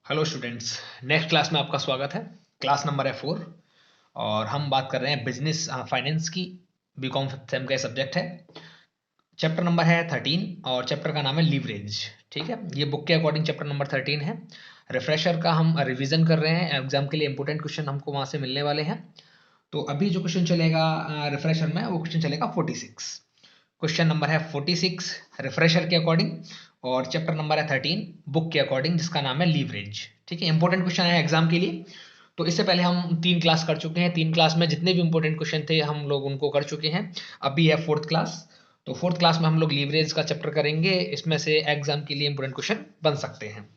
Hello students. Next class में आपका स्वागत है। क्लास नंबर है 4 और हम बात कर रहे हैं बिजनेस फाइनेंस की। बीकॉम सेम का सब्जेक्ट है। चैप्टर नंबर है 13 और चैप्टर का नाम है लीवरेज। ठीक है, ये बुक के अकॉर्डिंग चैप्टर नंबर 13 है। रिफ्रेशर का हम रिवीजन कर रहे हैं, एग्जाम के लिए इंपॉर्टेंट क्वेश्चन हमको वहाँ से मिलने वाले हैं। तो अभी जो क्वेश्चन चलेगा रिफ्रेशर में, वो क्वेश्चन चलेगा 46। क्वेश्चन नंबर है 46 रिफ्रेशर के अकॉर्डिंग और चैप्टर नंबर है 13 बुक के अकॉर्डिंग, जिसका नाम है लीवरेज। ठीक है, इंपॉर्टेंट क्वेश्चन है एग्जाम के लिए। तो इससे पहले हम 3 क्लास कर चुके हैं। 3 क्लास में जितने भी इंपॉर्टेंट क्वेश्चन थे हम लोग उनको कर चुके हैं। अभी है 4th क्लास। तो 4th क्लास में हम लोग लीवरेज का चैप्टर करेंगे। इसमें से एग्जाम के लिए इंपॉर्टेंट क्वेश्चन बन सकते हैं।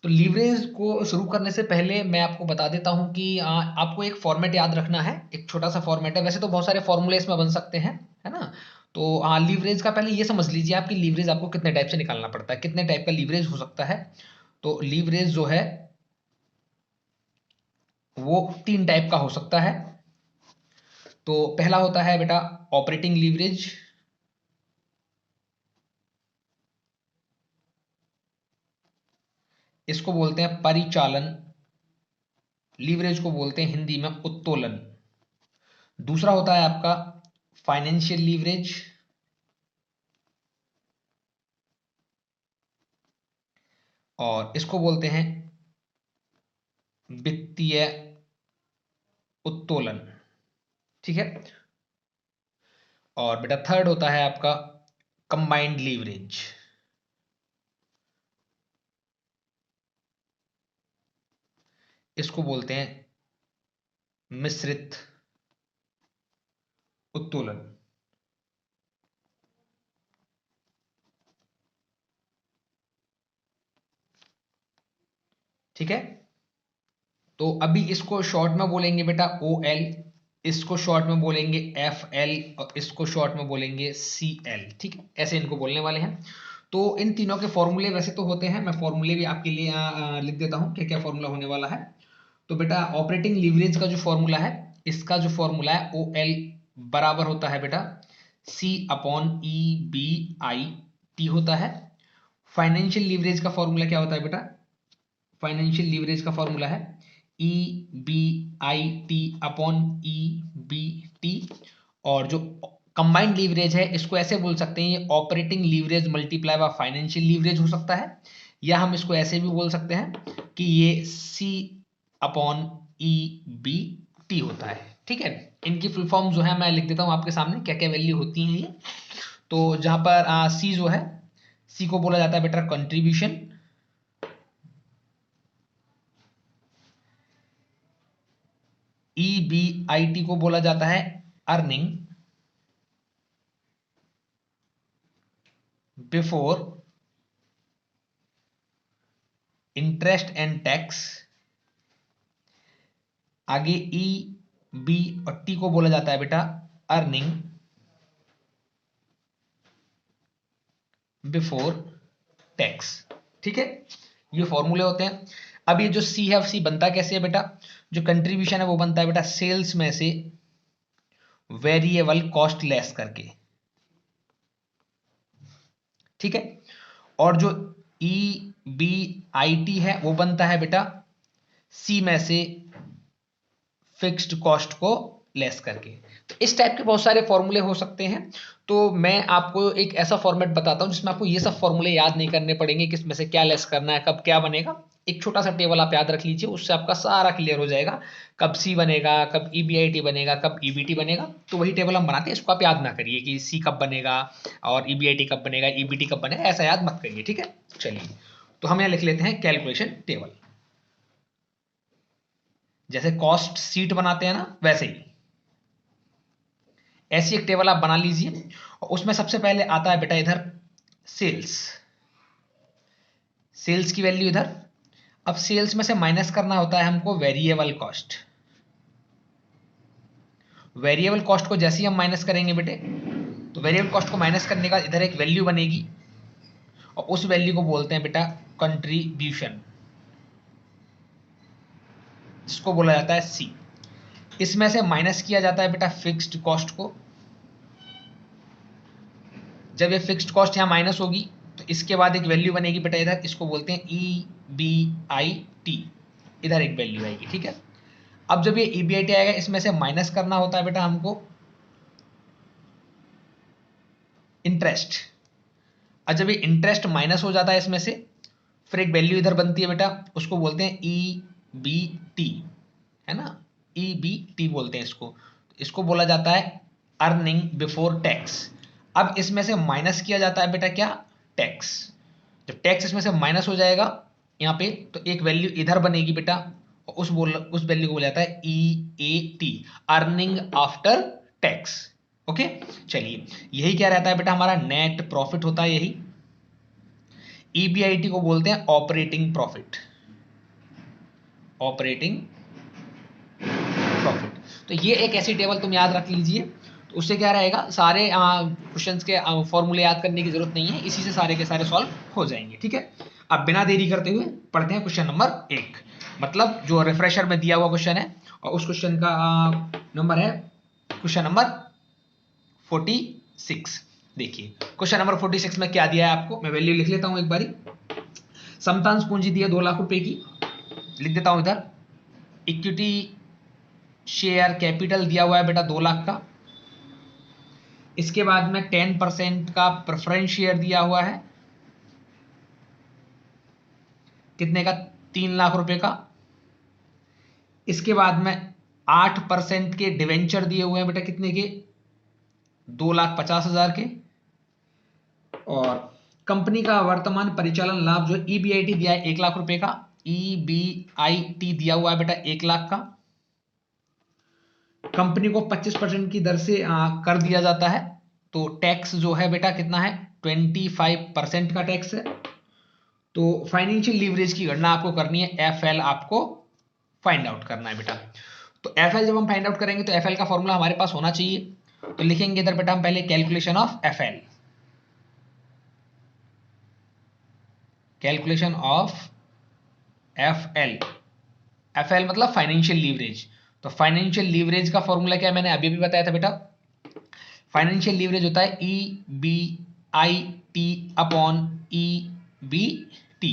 तो लीवरेज को शुरू करने से पहले मैं आपको बता देता हूं कि आपको एक फॉर्मेट याद रखना है। एक छोटा सा फॉर्मेट है, वैसे तो बहुत सारे फॉर्मूले इसमें बन सकते हैं, है ना। तो लीवरेज का पहले ये समझ लीजिए आपकी लीवरेज आपको कितने टाइप से निकालना पड़ता है, कितने टाइप का लीवरेज हो सकता है। तो लीवरेज जो है वो 3 टाइप का हो सकता है। तो पहला होता है बेटा ऑपरेटिंग लीवरेज। इसको बोलते हैं परिचालन। लीवरेज को बोलते हैं हिंदी में उत्तोलन। दूसरा होता है आपका फाइनेंशियल लीवरेज। और इसको बोलते हैं वित्तीय उत्तोलन। ठीक है। और बेटा थर्ड होता है आपका कंबाइंड लीवरेज। इसको बोलते हैं मिश्रित उत्तोलन। ठीक है। तो अभी इसको शॉर्ट में बोलेंगे बेटा ओ एल, इसको शॉर्ट में बोलेंगे एफ एल और इसको शॉर्ट में बोलेंगे सी एल। ठीक है, ऐसे इनको बोलने वाले हैं। तो इन तीनों के फॉर्मूले वैसे तो होते हैं, मैं फॉर्मूले भी आपके लिए लिख देता हूं क्या क्या फॉर्मूला होने वाला है। तो बेटा ऑपरेटिंग लीवरेज का जो फॉर्मूला है, इसका जो फॉर्मूला है ओ एल बराबर होता है बेटा C upon E B I T होता है। फाइनेंशियल लीवरेज का फॉर्मूला क्या होता है बेटा, फाइनेंशियल लीवरेज का फॉर्मूला है E B I T upon E B T. और जो कंबाइंड लीवरेज है इसको ऐसे बोल सकते हैं, ये operating leverage multiply by financial leverage हो सकता है। या हम इसको ऐसे भी बोल सकते हैं कि ये सी अपॉन ई बी टी होता है। ठीक है, इनकी फुल फॉर्म जो है मैं लिख देता हूं आपके सामने क्या क्या वैल्यू होती हैं ये। तो जहां पर सी जो है, सी को बोला जाता है बेटा contribution. E B I T को बोला जाता है earning before interest and tax. आगे ई बी और टी को बोला जाता है बेटा अर्निंग बिफोर टैक्स। ठीक है, ये फॉर्मूले होते हैं। अब ये जो सी है, सी बनता कैसे है बेटा, जो कंट्रीब्यूशन है वो बनता है बेटा सेल्स में से वेरिएबल कॉस्ट लेस करके। ठीक है। और जो ई बी आई टी है वो बनता है बेटा सी में से फिक्स्ड कॉस्ट को लेस करके। तो इस टाइप के बहुत सारे फॉर्मूले हो सकते हैं। तो मैं आपको एक ऐसा फॉर्मेट बताता हूं जिसमें आपको ये सब फॉर्मूले याद नहीं करने पड़ेंगे, किसमें से क्या लेस करना है, कब क्या बनेगा। एक छोटा सा टेबल आप याद रख लीजिए, उससे आपका सारा क्लियर हो जाएगा। कब सी बनेगा, कब ईबीआईटी बनेगा, कब ईबीटी बनेगा। तो वही टेबल हम बनाते हैं, इसको आप याद ना करिए कि सी कब बनेगा और ईबीआईटी कब बनेगा, ईबीटी कब बनेगा, ऐसा याद मत करिए। ठीक है, चलिए तो हम यहाँ लिख लेते हैं कैलकुलेशन टेबल। जैसे कॉस्ट सीट बनाते हैं ना, वैसे ही ऐसी एक टेबल आप बना लीजिए। और उसमें सबसे पहले आता है बेटा इधर सेल्स। सेल्स की वैल्यू इधर। अब सेल्स में से माइनस करना होता है हमको वेरिएबल कॉस्ट। वेरिएबल कॉस्ट को जैसे ही हम माइनस करेंगे बेटे, तो वेरिएबल कॉस्ट को माइनस करने का इधर एक वैल्यू बनेगी और उस वैल्यू को बोलते हैं बेटा कंट्रीब्यूशन, जिसको बोला जाता है सी। इसमें से माइनस किया जाता है बेटा फिक्स्ड कॉस्ट को। जब ये फिक्स्ड कॉस्ट यहां माइनस होगी तो इसके बाद एक वैल्यू बनेगी बेटा इधर, इसको बोलते हैं EBIT, इधर एक वैल्यू आएगी, ठीक है। अब जब ये EBIT आएगा, इसमें से माइनस करना होता है बेटा हमको इंटरेस्ट। और जब ये इंटरेस्ट माइनस हो जाता है इसमें से, फिर एक वैल्यू इधर बनती है बेटा, उसको बोलते हैं EBT, है ना, EBT बोलते हैं इसको। इसको बोला जाता है अर्निंग बिफोर टैक्स। अब इसमें से माइनस किया जाता है बेटा क्या, टैक्स। जब टैक्स इसमें से माइनस हो जाएगा यहाँ पे, तो एक वैल्यू इधर बनेगी बेटा, और उस वैल्यू को बोला जाता है EAT, earning after tax. Okay, चलिए, यही क्या रहता है बेटा, हमारा नेट प्रॉफिट होता है यही। EBIT को बोलते हैं ऑपरेटिंग प्रॉफिट, ऑपरेटिंग प्रॉफिट। तो ये एक ऐसी टेबल तुम याद रख लीजिए, तो उससे क्या रहेगा, सारे क्वेश्चंस के फॉर्मूले याद करने की जरूरत नहीं है, इसी से सारे के सारे सॉल्व हो जाएंगे, ठीक है। अब बिना देरी करते हुए पढ़ते हैं क्वेश्चन नंबर 1, मतलब जो रिफ्रेशर में दिया हुआ क्वेश्चन है, और उस क्वेश्चन का नंबर है क्वेश्चन नंबर 46। देखिए क्वेश्चन नंबर 46 में क्या दिया है आपको, मैं वैल्यू लिख लेता हूं एक बारी। समतांश पूंजी दी है 2 लाख रुपए की, लिख देता हूं इधर। इक्विटी शेयर कैपिटल दिया हुआ है बेटा 2 लाख का। इसके बाद में 10% का प्रेफरेंस शेयर दिया हुआ है, कितने का, 3 लाख रुपए का। इसके बाद में 8% के डिवेंचर दिए हुए हैं बेटा, कितने के, 2,50,000 के। और कंपनी का वर्तमान परिचालन लाभ जो EBIT दिया है 1 लाख रुपए का, EBIT दिया हुआ है बेटा 1 लाख का। कंपनी को 25% की दर से कर दिया जाता है, तो टैक्स जो है बेटा कितना है, 25% का टैक्स है। तो फाइनेंशियल लीवरेज की गणना आपको करनी है, FL आपको फाइंड आउट करना है बेटा। तो FL जब हम फाइंड आउट करेंगे, तो FL का फॉर्मूला हमारे पास होना चाहिए, तो लिखेंगे इधर बेटा हम पहले calculation of FL, calculation of FL मतलब फाइनेंशियल लीवरेज। तो फाइनेंशियल लीवरेज का फॉर्मूला क्या है, मैंने अभी भी बताया था बेटा, फाइनेंशियल लीवरेज होता है EBIT अपॉन EBT,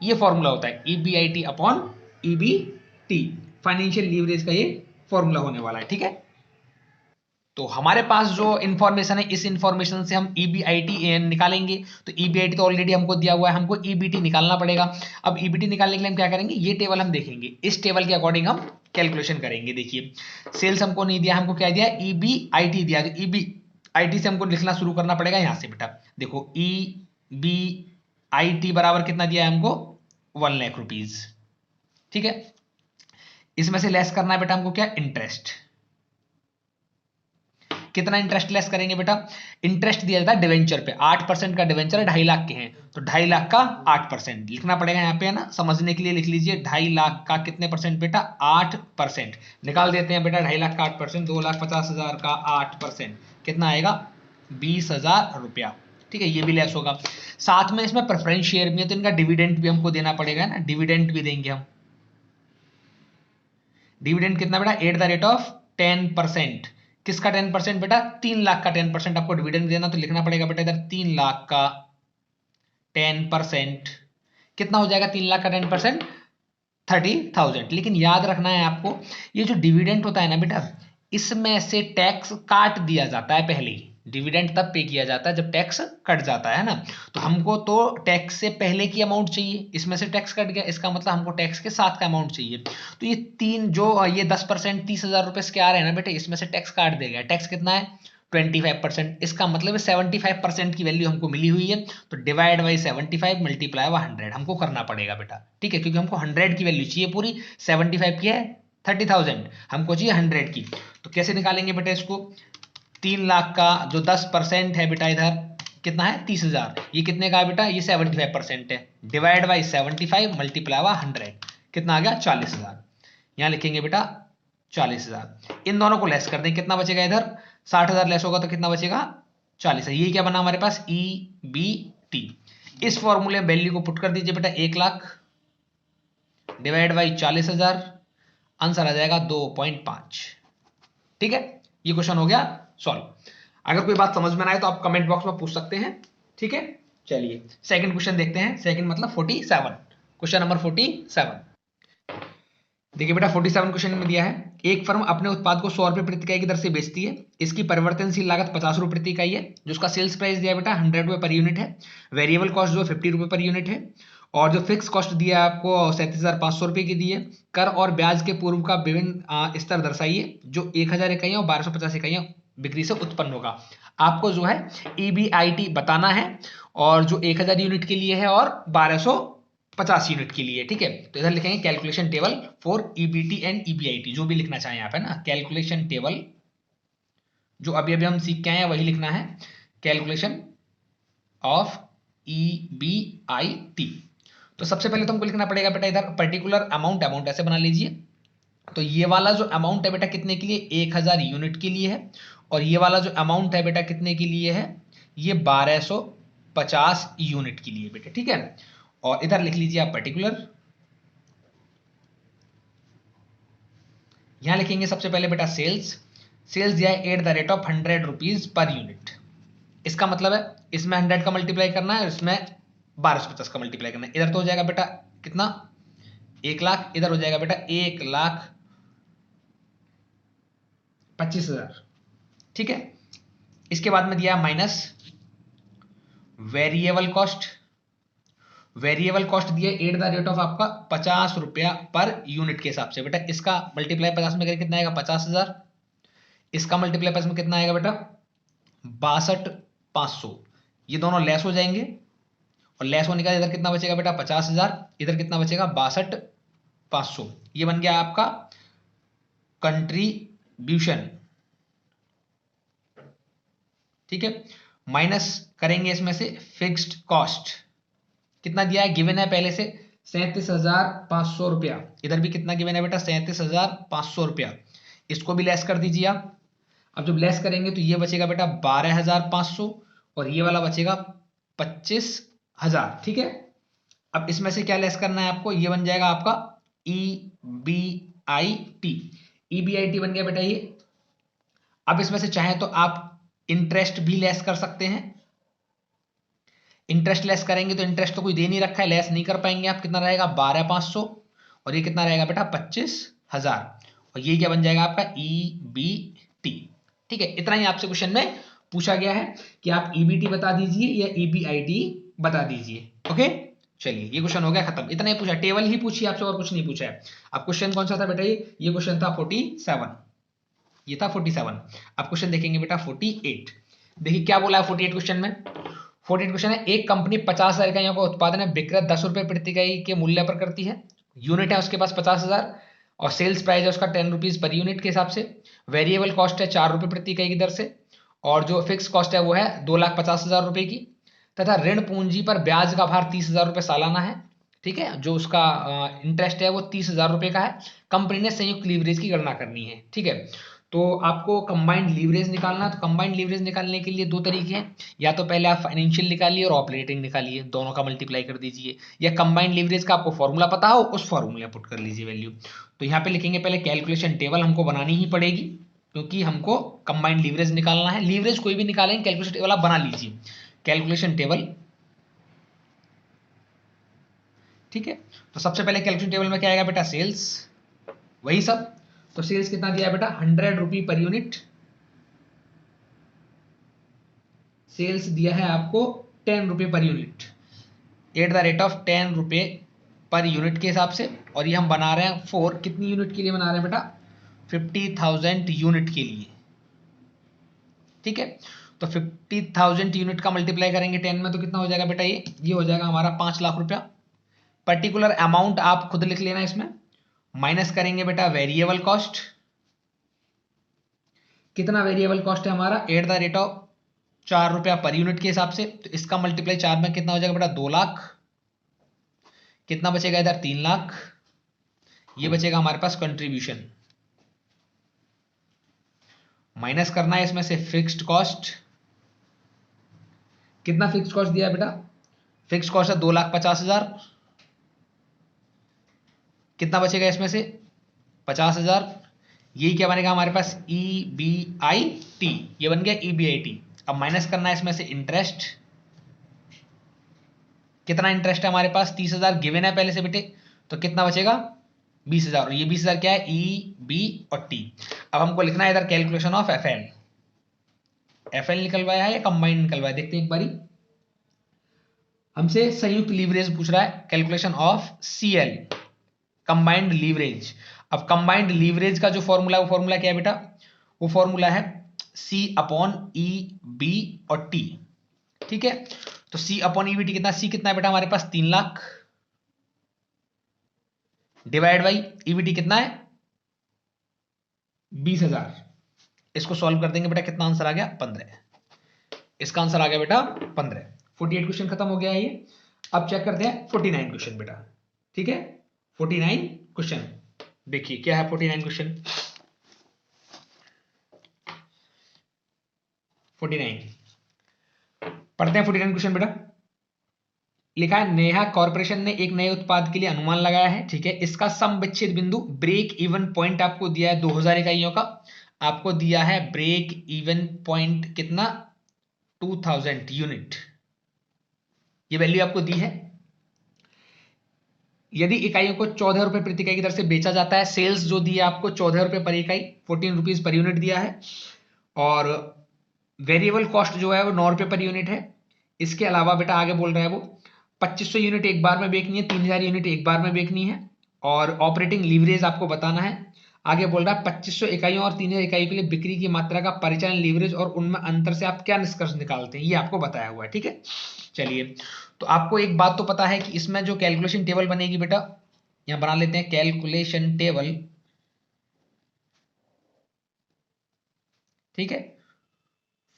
ये फॉर्मूला होता है EBIT upon EBT, financial leverage का ये फॉर्मूला होने वाला है, ठीक है। तो हमारे पास जो इंफॉर्मेशन है, इस इंफॉर्मेशन से हम EBIT निकालेंगे। तो EBIT तो ऑलरेडी हमको दिया हुआ है, हमको EBT निकालना पड़ेगा। अब EBT निकालने के लिए हम क्या करेंगे, ये टेबल हम देखेंगे, इस टेबल के अकॉर्डिंग हम कैलकुलेशन करेंगे। देखिए सेल्स हमको नहीं दिया, हमको क्या दिया, EBIT दिया, तो EBIT से हमको लिखना शुरू करना पड़ेगा यहां से बेटा। देखो EBIT बराबर कितना दिया है हमको, 1 लाख रुपीज, ठीक है। इसमें से लेस करना है बेटा हमको क्या, इंटरेस्ट। कितना इंटरेस्ट लेस करेंगे बेटा, इंटरेस्ट दिया जाता है डिवेंचर पे, 8% का डिवेंचर 2.5 लाख के हैं, तो 2.5 लाख का 8% लिखना पड़ेगा यहाँ पे, है ना, समझने के लिए लिख लीजिए। 2.5 लाख का कितने परसेंट बेटा, 8%। निकाल देते हैं बेटा, 2.5 लाख का 8%, 2,50,000 का 8%, कितना आएगा, 20,000 रुपया, ठीक है। ये भी लेस होगा, साथ में इसमें प्रेफरेंस शेयर भी है, तो इनका डिविडेंड भी हमको देना पड़ेगा ना, डिविडेंड भी देंगे हम। डिविडेंड कितना बेटा, 10%। किसका 10% बेटा, 3 लाख का 10% आपको डिविडेंड देना, तो लिखना पड़ेगा बेटा इधर 3 लाख का 10%, कितना हो जाएगा 3 लाख का 10%, 30,000। लेकिन याद रखना है आपको, ये जो डिविडेंड होता है ना बेटा, इसमें से टैक्स काट दिया जाता है पहले ही। डिविडेंड तब पे किया जाता है जब टैक्स कट जाता है ना, तो हमको तो टैक्स से पहले की अमाउंट चाहिए, इसमें से टैक्स कट गया, इसका मतलब हमको टैक्स के साथ का अमाउंट चाहिए। तो ये ये 10% 30,000 रुपए के आ रहे हैं ना बेटे, इसमें से टैक्स काट देगा। टैक्स कितना है, 25%, इसका मतलब 75% की वैल्यू हमको मिली हुई है, तो डिवाइड बाई 75 मल्टीप्लाई बाई 100 हमको करना पड़ेगा बेटा, ठीक है, क्योंकि हमको 100 की वैल्यू चाहिए पूरी, 75 की है 30,000, हमको चाहिए 100 की। तो कैसे निकालेंगे बेटा इसको, 3 लाख का जो 10% है बेटा इधर कितना है, 30,000, ये कितने का है बेटा, ये 75% है, डिवाइड बाई 75 मल्टीप्लाई बाई 100, कितना आ गया, 40,000। यहां लिखेंगे बेटा 40,000, इन दोनों को लेस कर दें, कितना बचेगा इधर, 60,000 लेस होगा तो कितना बचेगा, 40,000। ये क्या बना हमारे पास, EBT। इस फॉर्मूले में वैल्यू को पुट कर दीजिए बेटा, 1 लाख डिवाइड बाई 40,000, आंसर आ जाएगा 2.5, ठीक है। ये क्वेश्चन हो गया सॉल्व। अगर कोई बात समझ में ना आए तो आप कमेंट बॉक्स में पूछ सकते हैं, ठीक है। चलिए सेकंड क्वेश्चन देखते हैं। सेकंड मतलब 47, क्वेश्चन नंबर 47। देखिए बेटा 47 क्वेश्चन में दिया है, एक फर्म अपने उत्पाद को 100 रुपए प्रति इकाई की दर से बेचती है। इसकी परिवर्तनशील लागत 50 रुपए प्रति इकाई है। जो उसका सेल्स प्राइस दिया है बेटा 100 रुपए पर यूनिट है। वेरिएबल कॉस्ट जो 50 रुपए पर यूनिट है। और जो फिक्स कॉस्ट दिया है आपको 37,500 रुपए की दी है। कर और ब्याज के पूर्व का विभिन्न स्तर दर्शाइए जो 1000 इकाइयां और 1250 इकाइयां बिक्री से उत्पन्न होगा। आपको जो है EBIT बताना है, और जो 1000 यूनिट के लिए है और 1250 यूनिट के लिए। ठीक है, तो इधर लिखेंगे calculation table for EBT and EBIT, जो भी लिखना चाहें आप, है ना। कैलकुलेशन टेबल जो अभी अभी हम सीख के आए हैं वही लिखना है, कैलकुलेशन ऑफ EBIT। तो सबसे पहले तो हमको लिखना पड़ेगा बेटा इधर पर्टिकुलर अमाउंट, अमाउंट ऐसे बना लीजिए। तो ये वाला जो अमाउंट है बेटा कितने के लिए, 1000 यूनिट के लिए है। और ये वाला जो अमाउंट है बेटा कितने के लिए है, ये 1250 यूनिट के लिए बेटा। ठीक है, और इधर लिख लीजिए आप पर्टिकुलर। यहां लिखेंगे सबसे पहले बेटा सेल्स। सेल्स दिया है @ ₹100 पर यूनिट। इसका मतलब है इसमें 100 का मल्टीप्लाई करना है और इसमें 1250 का मल्टीप्लाई करना है। इधर तो हो जाएगा बेटा कितना, 1 लाख। इधर हो जाएगा बेटा 1,25,000। ठीक है, इसके बाद में दिया minus variable cost. Variable cost दिया @ आपका 50 रुपया पर यूनिट के हिसाब से बेटा। इसका मल्टीप्लाई 50 में करें कितना आएगा, 50,000। इसका मल्टीप्लाई 50 में कितना आएगा बेटा, 62,500। ये दोनों लेस हो जाएंगे, और लेस होने का इधर कितना बचेगा बेटा, 50,000। इधर कितना बचेगा, 62,500। ये बन गया आपका कंट्रीब्यूशन। ठीक है, माइनस करेंगे इसमें से फिक्स्ड कॉस्ट। कितना दिया है, गिवन है पहले से 37,500 रुपया। इधर भी कितना गिवन है बेटा, 37,500 रुपया। इसको भी लेस कर दीजिए आप। अब जब लेस करेंगे तो ये बचेगा बेटा 12,500, और ये वाला बचेगा 25,000। ठीक है, अब इसमें से क्या लेस करना है आपको, ये बन जाएगा आपका EBIT। EBIT बन गया बेटा ये। अब इसमें से चाहे तो आप इंटरेस्ट भी लेस कर सकते हैं। इंटरेस्ट लेस करेंगे तो इंटरेस्ट तो कोई दे नहीं रखा है, लेस नहीं कर पाएंगे आप। कितना रहेगा, 12,500, और ये कितना रहेगा बेटा, 25,000। और ये क्या बन जाएगा आपका EBT। ठीक है, इतना ही आपसे क्वेश्चन में पूछा गया है कि आप EBT बता दीजिए या EBIT बता दीजिए। ओके, चलिए ये क्वेश्चन हो गया खत्म। इतना ही पूछा, टेबल ही पूछी आपसे, और कुछ नहीं पूछा है। अब क्वेश्चन कौन सा था बेटा, ये क्वेश्चन था 47। ये था 47। अब क्वेश्चन देखेंगे बेटा 48। देखिए क्या बोला है 48 क्वेश्चन में। 48 क्वेश्चन है, एक कंपनी 50,000 इकाइयों का उत्पादन है विक्रय 10 रुपए प्रति इकाई के मूल्य पर करती है। यूनिट है उसके पास 50,000, और सेल्स प्राइस है उसका 10 रुपीज पर यूनिट के हिसाब से। वेरिएबल कॉस्ट है 4 रुपए प्रति इकाई की दर से, और जो फिक्स कॉस्ट है वो है 2,50,000 रुपए की। तथा ऋण पूंजी पर ब्याज का भार 30,000 रुपए सालाना है। ठीक है, जो उसका इंटरेस्ट है वो 30,000 रुपए का है। कंपनी ने संयुक्त लीवरेज की गणना करनी है। ठीक है, तो आपको कंबाइंड लीवरेज निकालना है। तो कंबाइंड लीवरेज निकालने के लिए दो तरीके हैं, या तो पहले आप फाइनेंशियल निकालिए और ऑपरेटिंग निकालिए, दोनों का मल्टीप्लाई कर दीजिए, या कंबाइंड लीवरेज का आपको फॉर्मूला पता हो उस फॉर्मूला पुट कर लीजिए वैल्यू। तो यहाँ पे लिखेंगे पहले कैलकुलेशन टेबल हमको बनानी ही पड़ेगी, क्योंकि हमको कंबाइंड लीवरेज निकालना है। लीवरेज कोई भी निकालेंगे, कैलकुलेशन टेबल आप बना लीजिए, कैलकुलेशन टेबल। ठीक है, तो सबसे पहले कैलकुलेशन टेबल में क्या आएगा बेटा, सेल्स, वही सब। तो सेल्स कितना दिया है बेटा, 100 रुपये पर यूनिट। सेल्स दिया है आपको 10 रुपये पर यूनिट, @ 10 रुपये पर यूनिट के हिसाब से। और ये हम बना रहे हैं फॉर कितनी यूनिट के लिए बना रहे हैं बेटा, 50,000 यूनिट के लिए। ठीक है, तो 50,000 यूनिट का मल्टीप्लाई करेंगे 10 में तो कितना हो जाएगा बेटा, ये हो जाएगा हमारा 5 लाख रुपया। पर्टिकुलर अमाउंट आप खुद लिख लेना इसमें। माइनस करेंगे बेटा वेरिएबल कॉस्ट। कितना वेरिएबल कॉस्ट है हमारा, @ 4 रुपया पर यूनिट के हिसाब से। तो इसका मल्टीप्लाई 4 में कितना हो जाएगा बेटा, 2 लाख। कितना बचेगा इधर, 3 लाख। ये बचेगा हमारे पास कंट्रीब्यूशन। माइनस करना है इसमें से फिक्स्ड कॉस्ट। कितना फिक्स्ड कॉस्ट दिया है बेटा, फिक्स्ड कॉस्ट है 2,50,000। कितना बचेगा इसमें से, 50,000। यही क्या बनेगा हमारे पास, EBIT। ये बन गया EBIT। अब माइनस करना है इसमें से इंटरेस्ट। कितना इंटरेस्ट है हमारे पास, 30,000 गिवन है पहले से बेटे, तो कितना बचेगा 20,000, और ये 20,000 क्या है, ई बी और टी। अब हमको लिखना है इधर calculation of F L. F L निकलवाया है या कंबाइंड निकलवाया, देखते हैं एक बारी। हमसे संयुक्त लीवरेज पूछ रहा है, calculation of C L, combined leverage. अब कंबाइंड लीवरेज का जो फॉर्मूला है वो फॉर्मूला क्या है बेटा, वो फॉर्मूला है सी अपॉन ई बी और टी। ठीक है, तो C upon E B T कितना, सी कितना है बेटा हमारे पास 3 lakh, divide by E B T कितना है 20,000। इसको सॉल्व कर देंगे बेटा, कितना आंसर आ गया 15। इसका आंसर आ गया बेटा 15। 48 क्वेश्चन खत्म हो गया है ये। अब चेक करते हैं 49 क्वेश्चन बेटा। ठीक है, 49 क्वेश्चन देखिए क्या है 49 क्वेश्चन। 49 पढ़ते हैं 49 क्वेश्चन बेटा। लिखा है नेहा कॉर्पोरेशन ने एक नए उत्पाद के लिए अनुमान लगाया है। ठीक है, इसका सम विच्छेद बिंदु ब्रेक इवन पॉइंट आपको दिया है 2000 इकाइयों का, आपको दिया है ब्रेक इवन पॉइंट कितना 2000 यूनिट, ये वैल्यू आपको दी है। यदि इकाइयों को 14 रुपए प्रति इकाई की दर से बेचा जाता है, सेल्स जो दिया आपको 14 रुपए पर इकाई, 14 रुपीज पर यूनिट दिया है, और वेरिएबल कॉस्ट जो है वो 9 रुपए पर यूनिट है। इसके अलावा बेटा आगे बोल रहा है वो 2500 यूनिट एक बार में बेचनी है, 3000 यूनिट एक बार में बेचनी है, और ऑपरेटिंग लीवरेज आपको बताना है। आगे बोल रहा है 2500 इकाइयों और 3000 इकाइयों के लिए बिक्री की मात्रा का परिचालन लीवरेज और उनमें अंतर से आप क्या निष्कर्ष निकालते हैं, ये आपको बताया हुआ है। ठीक है, चलिए, तो आपको एक बात तो पता है कि इसमें जो कैलकुलेशन टेबल बनेगी बेटा, यहां बना लेते हैं कैलकुलेशन टेबल। ठीक है,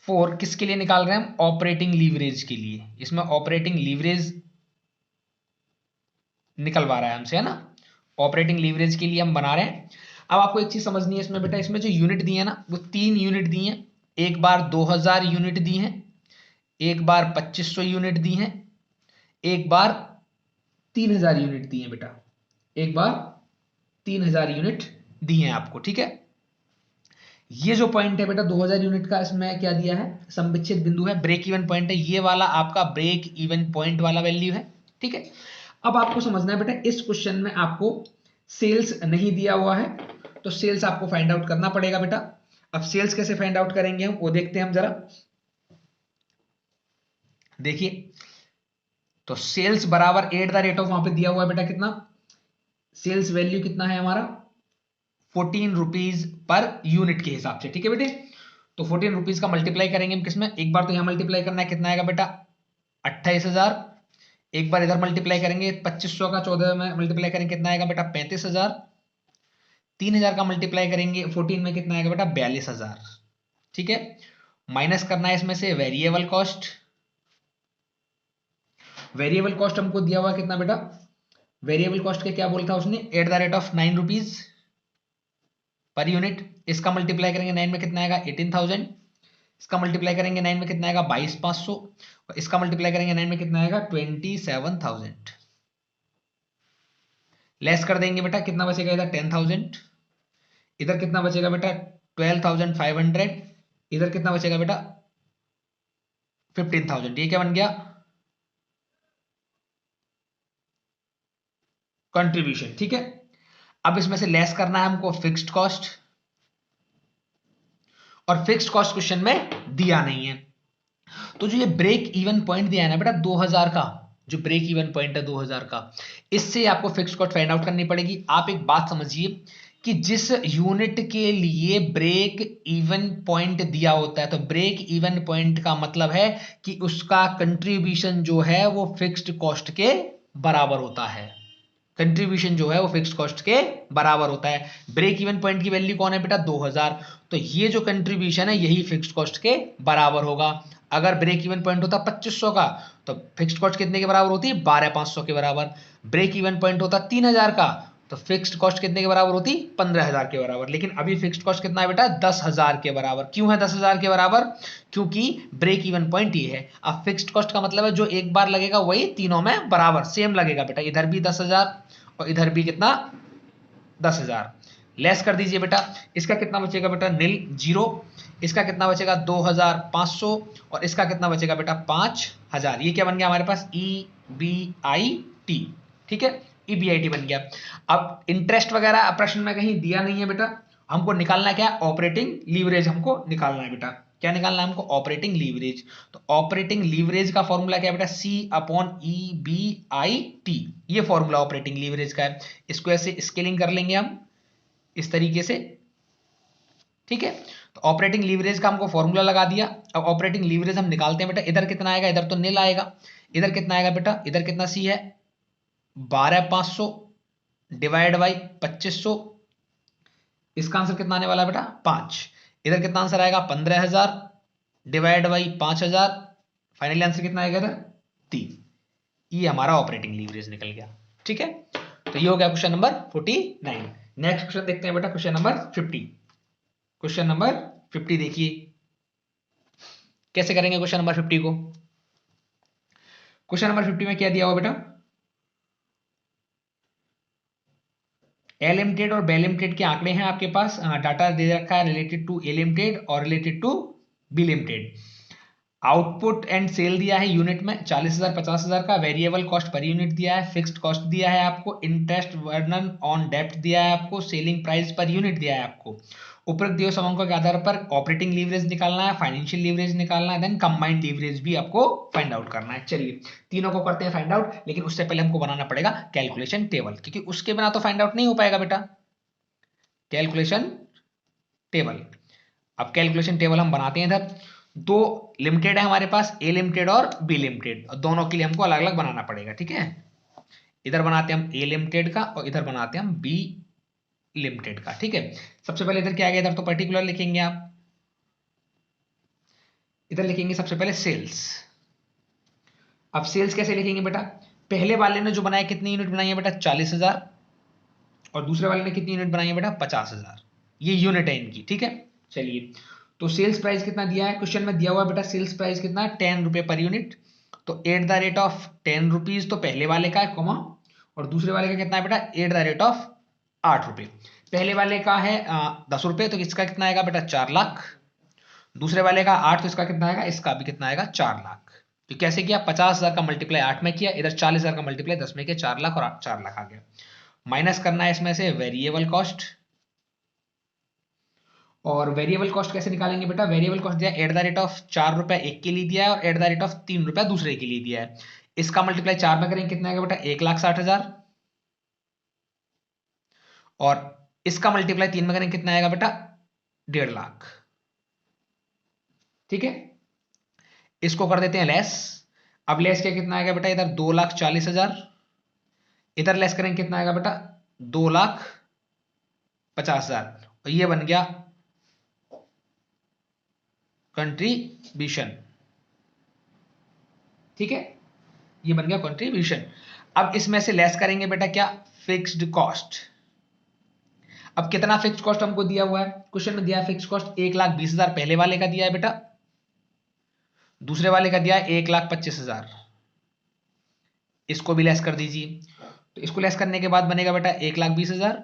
4 किसके लिए निकाल रहे हैं हम, ऑपरेटिंग लीवरेज के लिए। इसमें ऑपरेटिंग लीवरेज निकलवा रहा है हमसे, है ना, ऑपरेटिंग लीवरेज के लिए हम बना रहे हैं। अब आपको एक चीज समझनी है इसमें बेटा, इसमें जो यूनिट दी है ना वो 3 यूनिट दी है। एक बार 2000 यूनिट दी है, एक बार 2500 यूनिट दी है, एक बार 3000 यूनिट दी है बेटा, एक बार 3000 यूनिट दी है आपको। ठीक है, ये जो पॉइंट है बेटा 2000 यूनिट का, इसमें क्या दिया है, समविच्छेद बिंदु है, ब्रेक इवन पॉइंट है, ये वाला आपका ब्रेक इवन पॉइंट वाला वैल्यू है। ठीक है, अब आपको समझना है बेटा इस क्वेश्चन में आपको सेल्स नहीं दिया हुआ है, तो सेल्स आपको फाइंड आउट करना पड़ेगा बेटा। अब सेल्स कैसे फाइंड आउट करेंगे हम, वो देखते हैं हम जरा। देखिए, तो सेल्स बराबर एट द रेट ऑफ, वहां पे दिया हुआ है बेटा कितना, सेल्स वैल्यू कितना है हमारा 14 रुपीज पर यूनिट के हिसाब से। ठीक है बेटे, तो 14 रुपीज का मल्टीप्लाई करेंगे हम किसमें, एक बार तो यहां मल्टीप्लाई करना है, कितना आएगा बेटा 28,000। एक बार इधर मल्टीप्लाई करेंगे 2500 का 14 में मल्टीप्लाई करेंगे कितना आएगा बेटा 35,000। 3000 का मल्टीप्लाई करेंगे 14 में कितना आएगा बेटा 42,000। ठीक है, माइनस करना है इसमें से वेरिएबल कॉस्ट। वेरिएबल कॉस्ट हमको दिया हुआ कितना बेटा, वेरिएबल कॉस्ट के क्या बोलता है उसने, eight the rate of 9 rupees per unit. इसका मल्टीप्लाई करेंगे 9 में कितना आएगा 18,000। इसका मल्टीप्लाई करेंगे 9 में कितना आएगा 22,500, और इसका मल्टीप्लाई करेंगे 9 में कितना आएगा 27,000। लेस कर देंगे बेटा, कितना बचेगा इधर 10,000, इधर कितना बचेगा बेटा 12,500, इधर कितना बचेगा बेटा 15,000। ये क्या बन गया कंट्रीब्यूशन। ठीक है, अब इसमें से लेस करना है हमको फिक्स्ड कॉस्ट, और फिक्स्ड कॉस्ट क्वेश्चन में दिया नहीं है। तो जो ये ब्रेक इवन पॉइंट दिया है ना बेटा 2000 का, जो ब्रेक इवन पॉइंट है 2000 का, इससे आपको फिक्स्ड कॉस्ट फाइंड आउट करनी पड़ेगी। आप एक बात समझिए कि जिस यूनिट के लिए ब्रेक इवन पॉइंट दिया होता है, तो ब्रेक इवन पॉइंट का मतलब है कि उसका कंट्रीब्यूशन जो है वो फिक्स्ड कॉस्ट के बराबर होता है। कंट्रीब्यूशन जो है वो फिक्स्ड कॉस्ट के बराबर होता है। ब्रेक इवन पॉइंट की वैल्यू कौन है बेटा 2000, तो ये जो कंट्रीब्यूशन है यही फिक्स्ड कॉस्ट के बराबर होगा। अगर ब्रेक इवन पॉइंट होता 2500 का, तो फिक्स्ड कॉस्ट कितने के बराबर होती 12,500 के बराबर। ब्रेक इवन पॉइंट होता 3000 का, तो फिक्स्ड कॉस्ट कितने के बराबर होती 15,000 के बराबर। लेकिन अभी फिक्स्ड कॉस्ट कितना है बेटा 10,000 के बराबर। क्यों है 10,000 के बराबर, क्योंकि ब्रेक इवन पॉइंट ये है। अब फिक्स्ड कॉस्ट का मतलब है जो एक बार लगेगा वही तीनों में बराबर सेम लगेगा बेटा, इधर भी 10,000 और इधर भी कितना 10,000। लेस कर दीजिए बेटा, इसका कितना बचेगा बेटा नील 0, इसका कितना बचेगा 2,500, और इसका कितना बचेगा बेटा 5,000। ये क्या बन गया हमारे पास ई EBIT, ठीक है, EBIT बन गया। अब इंटरेस्ट वगैरह प्रश्न में कहीं दिया नहीं है बेटा, हमको निकालना है क्या, ऑपरेटिंग लीवरेज हमको निकालना है बेटा। क्या निकालना है हमको, ऑपरेटिंग लीवरेज। तो ऑपरेटिंग लीवरेज का फॉर्मूला क्या है बेटा, C/EBIT, ये फॉर्मूला ऑपरेटिंग लीवरेज का है। इसको ऐसे स्केलिंग कर लेंगे हम इस तरीके से, ठीक है। तो ऑपरेटिंग लीवरेज का हमको फॉर्मूला लगा दिया। अब ऑपरेटिंग लीवरेज हम निकालते हैं बेटा, इधर कितना आएगा, इधर तो नील आएगा, इधर कितना आएगा बेटा, इधर कितना सी है 12,500 डिवाइड बाई 2500, इसका आंसर कितना आने वाला है बेटा 5। इधर कितना आंसर आएगा 15,000 डिवाइड बाई 5,000, फाइनली आंसर कितना आएगा इधर 3। ये हमारा ऑपरेटिंग लीवरेज निकल गया, ठीक है। तो ये हो गया क्वेश्चन नंबर 49। नेक्स्ट क्वेश्चन देखते हैं बेटा, क्वेश्चन नंबर 50। क्वेश्चन नंबर 50 देखिए कैसे करेंगे क्वेश्चन नंबर 50 को। क्वेश्चन नंबर 50 में क्या दिया हुआ बेटा, ए लिमिटेड और बी लिमिटेड के आंकड़े हैं आपके पास, डाटा दे रखा है रिलेटेड टू ए लिमिटेड और related to B limited. Output and sale दिया है यूनिट में 40,000 50,000 का, वेरिएबल कॉस्ट पर यूनिट दिया है, फिक्स्ड कॉस्ट दिया है आपको, इंटरेस्ट वर्नन ऑन डेब्ट दिया है आपको, सेलिंग प्राइस पर यूनिट दिया है आपको। उपरोक्त दिए समांकों के आधार पर ऑपरेटिंग लीवरेज निकालना है, फाइनेंशियल लीवरेज निकालना है, देन कंबाइंड लीवरेज भी आपको फाइंड आउट करना है। चलिए तीनों को करते हैं फाइंड आउट, लेकिन उससे पहले हमको बनाना पड़ेगा कैलकुलेशन टेबल, क्योंकि उसके बिना तो फाइंड आउट नहीं हो पाएगा बेटा। कैलकुलेशन टेबल, अब कैलकुलेशन टेबल हम बनाते हैं। इधर दो लिमिटेड है हमारे पास, ए लिमिटेड और बी लिमिटेड, और दोनों के लिए हमको अलग अलग बनाना पड़ेगा, ठीक है। इधर बनाते हैं हम ए लिमिटेड का और इधर बनाते हैं हम बी लिमिटेड का, ठीक है। सबसे पहले इधर क्या आ गया, इधर तो पर्टिकुलर लिखेंगे आप, इधर लिखेंगे सबसे पहले सेल्स। अब सेल्स कैसे लिखेंगे बेटा, पहले वाले ने जो बनाया कितनी यूनिट बनाई है बेटा 40,000, और दूसरे वाले ने कितनी यूनिट बनाई है बेटा 50,000, ये यूनिट है इनकी, ठीक है। चलिए तो सेल्स प्राइस कितना दिया है, क्वेश्चन में दिया हुआ बेटा सेल्स प्राइस कितना है 10 रुपए पर यूनिट। तो at the rate of 10 rupees तो पहले वाले का है कॉमा, और दूसरे वाले का कितना है बेटा एट द रेट ऑफ 8 रुपए। पहले वाले का है 10 रुपए, तो इसका कितना आएगा बेटा 4 लाख। दूसरे वाले का 8, तो इसका कितना आएगा, इसका भी कितना आएगा 4 लाख। तो कैसे किया, 50,000 का मल्टीप्लाई 8 में किया, इधर 40,000 का मल्टीप्लाई 10 में किया, 4 लाख और 4 लाख आ गया। माइनस करना है इसमें से वेरिएबल कॉस्ट, और वेरिएबल कॉस्ट कैसे निकालेंगे बेटा, वेरिएबल कॉस्ट दिया एट द रेट ऑफ 4 रुपया एक के लिए दिया है और एट द रेट ऑफ 3 रुपया दूसरे के लिए दिया है। इसका मल्टीप्लाई 4 में करेंगे कितना आएगा बेटा 1,60,000, और इसका मल्टीप्लाई 3 में करेंगे कितना आएगा बेटा 1.5 लाख, ठीक है। इसको कर देते हैं लेस। अब लेस क्या कितना आएगा बेटा, इधर 2,40,000, इधर लेस करेंगे कितना आएगा बेटा 2,50,000, और ये बन गया कंट्रीब्यूशन, ठीक है, ये बन गया कंट्रीब्यूशन। अब इसमें से लेस करेंगे बेटा क्या, फिक्स्ड कॉस्ट। अब कितना फिक्स्ड कॉस्ट हमको दिया हुआ है, क्वेश्चन में दिया है फिक्स्ड कॉस्ट 1,20,000 पहले वाले का दिया है बेटा, दूसरे वाले का दिया है 1,25,000, इसको भी लेस कर दीजिए। तो इसको लेस करने के बाद बनेगा बेटा 1,20,000,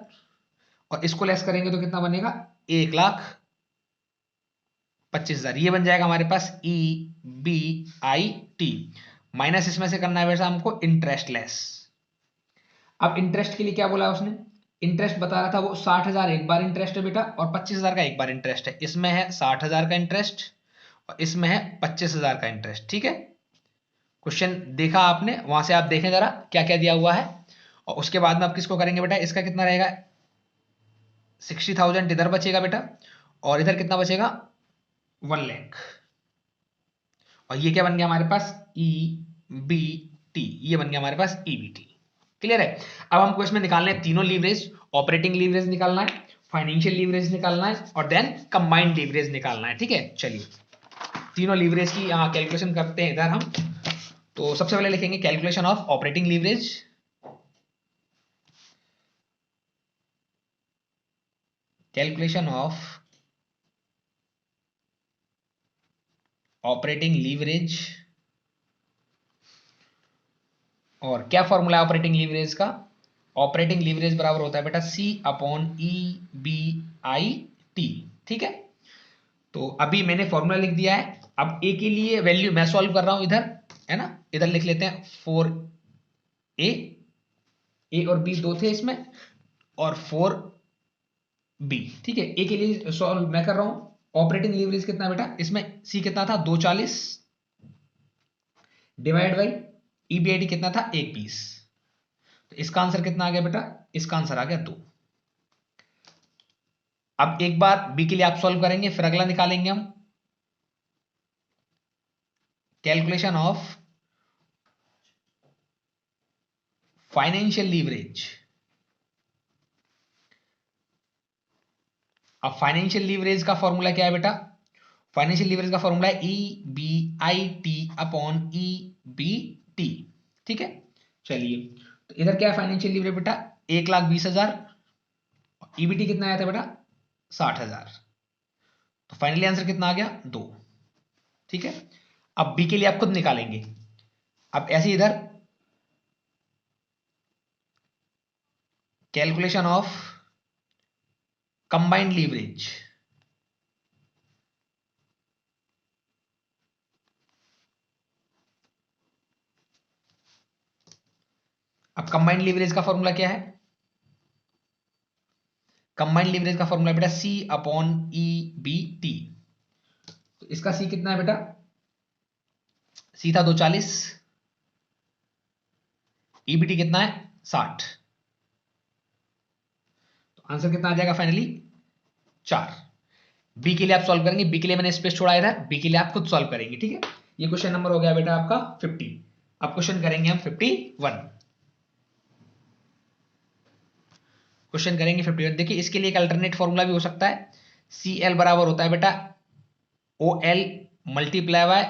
और इसको लेस करेंगे तो कितना बनेगा 1,25,000, ये बन जाएगा हमारे पास EBIT। माइनस इसमें से करना है वैसा हमको इंटरेस्ट लेस। अब इंटरेस्ट के लिए क्या बोला उसने, इंटरेस्ट बता रहा था वो 60,000 एक बार इंटरेस्ट है बेटा, और 25,000 का एक बार इंटरेस्ट है। इसमें है 60,000 का इंटरेस्ट और इसमें है 25,000 का इंटरेस्ट, ठीक है। क्वेश्चन देखा आपने, वहां से आप देखें जरा क्या क्या दिया हुआ है, और उसके बाद में आप किसको करेंगे बेटा, इसका कितना रहेगा 60,000 इधर बचेगा बेटा, और इधर कितना बचेगा 1 लाख, और ये क्या बन गया हमारे पास EBT, ये बन गया हमारे पास EBT। क्लियर है। अब हमको इसमें निकालना है तीनों लीवरेज, ऑपरेटिंग लीवरेज निकालना है, फाइनेंशियल लीवरेज निकालना है, और देन कंबाइंड लीवरेज निकालना है, ठीक है। चलिए तीनों लीवरेज की कैलकुलेशन करते हैं इधर हम। तो सबसे पहले लिखेंगे calculation of operating leverage. Calculation of operating leverage, और क्या फॉर्मूला है ऑपरेटिंग लीवरेज का, ऑपरेटिंग लीवरेज बराबर होता है बेटा C/EBIT, ठीक है। तो अभी मैंने फॉर्मूला लिख दिया है। अब ए के लिए वैल्यू मैं सॉल्व कर रहा हूं इधर, है ना, इधर लिख लेते हैं 4 ए, ए और बी दो थे इसमें, और 4 बी। ठीक है, ए के लिए सॉल्व मैं कर रहा हूं। ऑपरेटिंग लीवरेज कितना है बेटा इसमें, सी कितना था 240 डिवाइड बाई ईबीआईडी कितना था 120। तो इसका आंसर कितना आ गया बेटा, इसका आंसर आ गया 2। अब एक बार बी के लिए आप सॉल्व करेंगे, फिर अगला निकालेंगे हम। Calculation of financial leverage. अब फाइनेंशियल लीवरेज का फॉर्मूला क्या है बेटा, फाइनेंशियल लीवरेज का फॉर्मूला है E B I T upon E B T. ठीक है, चलिए तो इधर क्या है फाइनेंशियल लीवरेज बेटा 1,20,000, ईबीटी कितना आया था बेटा 60,000। तो फाइनली आंसर कितना आ गया 2। ठीक है, अब बी के लिए आप खुद निकालेंगे। अब ऐसे इधर कैलकुलेशन ऑफ कंबाइंड लीवरेज। अब कंबाइंड लीवरेज का फॉर्मूला क्या है, कंबाइंड लीवरेज का फॉर्मूला बेटा C upon E B T. तो इसका सी कितना है बेटा, सी था 240, ईबीटी कितना है 60। तो आंसर कितना आ जाएगा फाइनली 4। बी के लिए आप सॉल्व करेंगे, बी के लिए मैंने स्पेस छोड़ा इधर, बी के लिए आप खुद सॉल्व करेंगे। ठीक है, ये क्वेश्चन नंबर हो गया बेटा आपका 50। अब क्वेश्चन करेंगे हम 51। क्वेश्चन करेंगे 51। देखिए इसके लिए एक अल्टरनेट फॉर्मूला भी हो सकता है, सी एल बराबर होता है बेटा O L multiply by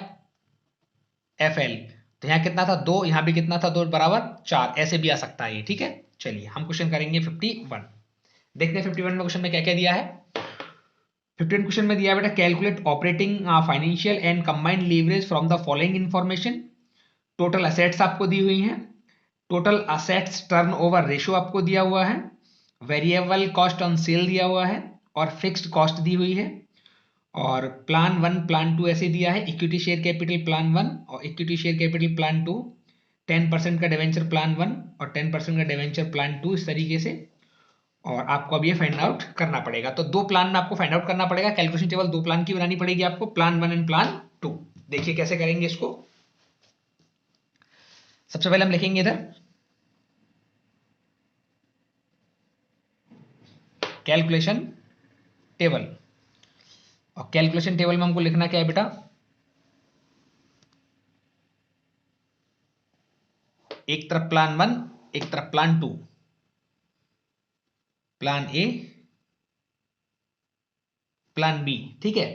F L. तो यहां कितना था 2, यहां भी कितना था 2 बराबर 4, ऐसे भी आ सकता है ये। ठीक है, चलिए हम क्वेश्चन करेंगे 51। देखते हैं 51 में क्वेश्चन में क्या क्या दिया है। 51 क्वेश्चन में दिया है बेटा calculate operating financial and combined leverage from the following information. Total assets आपको दी हुई हैं, टोटल असेट्स टर्नओवर रेशियो आपको दिया हुआ है, वेरिएबल कॉस्ट ऑन सेल दिया हुआ है, और फिक्स्ड कॉस्ट दी हुई है। और प्लान 1 प्लान 2 ऐसे दिया है, इक्विटी शेयर कैपिटल प्लान 1 और इक्विटी शेयर कैपिटल प्लान 2, 10% का डिवेंचर प्लान 1 और 10% का डिवेंचर प्लान 2, इस तरीके से। और आपको अब ये फाइंड आउट करना पड़ेगा। तो 2 प्लान में आपको फाइंड आउट करना पड़ेगा, कैलकुलेशन टेबल 2 प्लान की बनानी पड़ेगी आपको, प्लान 1 एंड प्लान 2। देखिए कैसे करेंगे इसको। सबसे पहले हम लिखेंगे इधर कैलकुलेशन टेबल, और कैलकुलेशन टेबल में हमको लिखना क्या है बेटा, एक तरफ प्लान 1 एक तरफ plan 2, plan A plan B. ठीक है,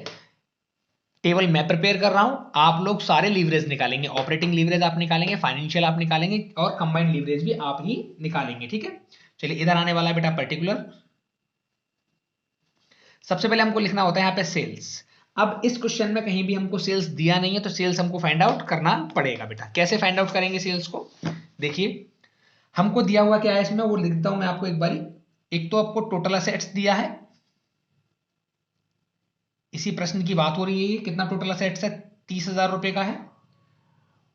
टेबल मैं प्रिपेयर कर रहा हूं, आप लोग सारे लीवरेज निकालेंगे, ऑपरेटिंग लीवरेज आप निकालेंगे, फाइनेंशियल आप निकालेंगे, और कंबाइंड लीवरेज भी आप ही निकालेंगे। ठीक है, चलिए इधर आने वाला है बेटा पर्टिकुलर। सबसे पहले हमको लिखना होता है यहाँ पे सेल्स। अब इस क्वेश्चन में कहीं भी हमको सेल्स दिया नहीं है, तो सेल्स हमको फाइंड आउट करना पड़ेगा बेटा। कैसे फाइंड आउट करेंगे सेल्स को, देखिए हमको दिया हुआ क्या है इसमें, वो लिखता हूं मैं आपको एक बारी। एक तो आपको टोटल असेट्स दिया है, इसी प्रश्न की बात हो रही है, कितना टोटल असेट्स है 30,000 रुपए का है,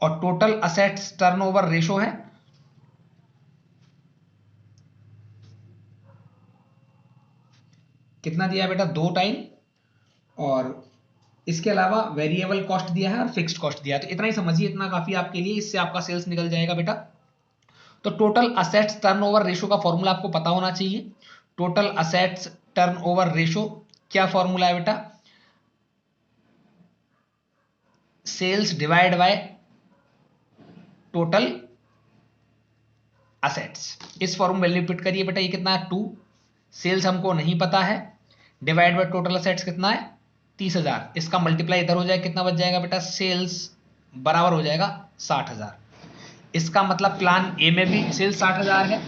और टोटल असेट्स टर्नओवर रेशो है कितना दिया है बेटा 2 टाइम, और इसके अलावा वेरिएबल कॉस्ट दिया है और फिक्स्ड कॉस्ट दिया है। तो इतना ही समझिए, इतना काफी आपके लिए, इससे आपका सेल्स निकल जाएगा बेटा। तो टोटल असेट्स टर्नओवर रेशो का फॉर्मूला आपको पता होना चाहिए। टोटल असेट्स टर्नओवर रेशो क्या फॉर्मूला है बेटा, sales divide by total assets. इस फॉर्मूला वैल्यू पुट करिए बेटा, ये कितना है 2, सेल्स हमको नहीं पता है, डिवाइड बाय टोटल असेट्स कितना है 30,000, इसका मल्टीप्लाई इधर हो जाएगा, कितना बच जाएगा बेटा, सेल्स बराबर हो जाएगा 60,000। इसका मतलब प्लान ए में भी सेल्स 60,000 है,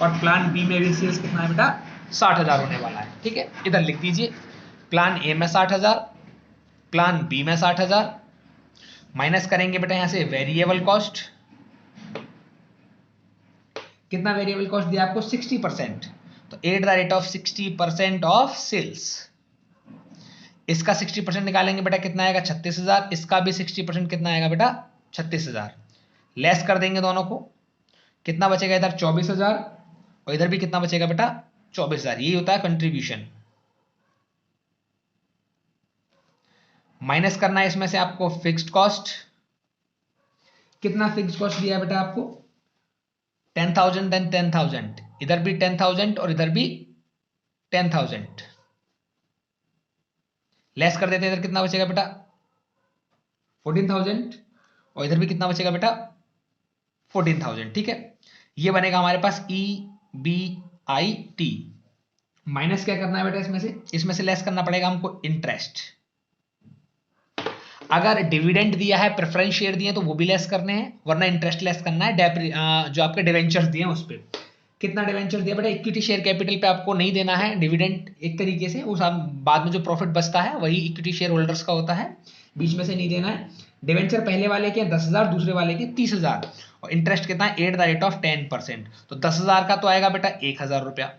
और प्लान बी में भी सेल्स कितना है बेटा 60,000 होने वाला है। ठीक है, इधर लिख दीजिए प्लान ए में 60,000, प्लान बी में 60,000, माइनस करेंगे बेटा यहां से वेरिएबल कॉस्ट। कितना वेरिएबल कॉस्ट दिया आपको 60%, तो at the rate of 60% of sales. इसका 60% निकालेंगे बेटा कितना आएगा 36,000, इसका भी 60% कितना आएगा बेटा 36,000। लेस कर देंगे दोनों को, कितना बचेगा इधर 24,000 और इधर भी कितना बचेगा बेटा 24,000। यही होता है कंट्रीब्यूशन। माइनस करना है इसमें से आपको फिक्स्ड कॉस्ट। कितना फिक्स्ड कॉस्ट दिया है बेटा आपको 10,000 देन 10,000, इधर भी 10,000 और इधर भी 10,000। लेस कर देते हैं, इधर कितना बचेगा बेटा 14,000 और इधर भी कितना बचेगा बेटा 14,000। ठीक है, ये बनेगा हमारे पास EBIT। माइनस क्या करना है बेटा इसमें से लेस करना पड़ेगा हमको इंटरेस्ट। अगर डिविडेंड दिया है, प्रेफरेंस शेयर दिए तो वो भी लेस करने हैं, वरना इंटरेस्ट लेस करना है। जो आपके डिवेंचर्स दिए हैं उस पर कितना डिवेंचर दिया बेटा, इक्विटी शेयर कैपिटल पे आपको नहीं देना है डिविडेंड। एक तरीके से उस बाद में जो प्रॉफिट बचता है वही इक्विटी शेयर होल्डर्स का होता है, बीच में से नहीं देना है। डिवेंचर पहले वाले के 10,000, दूसरे वाले के 30,000 और इंटरेस्ट कितना है 8% तो 10,000 का तो आएगा बेटा 1,000 रुपया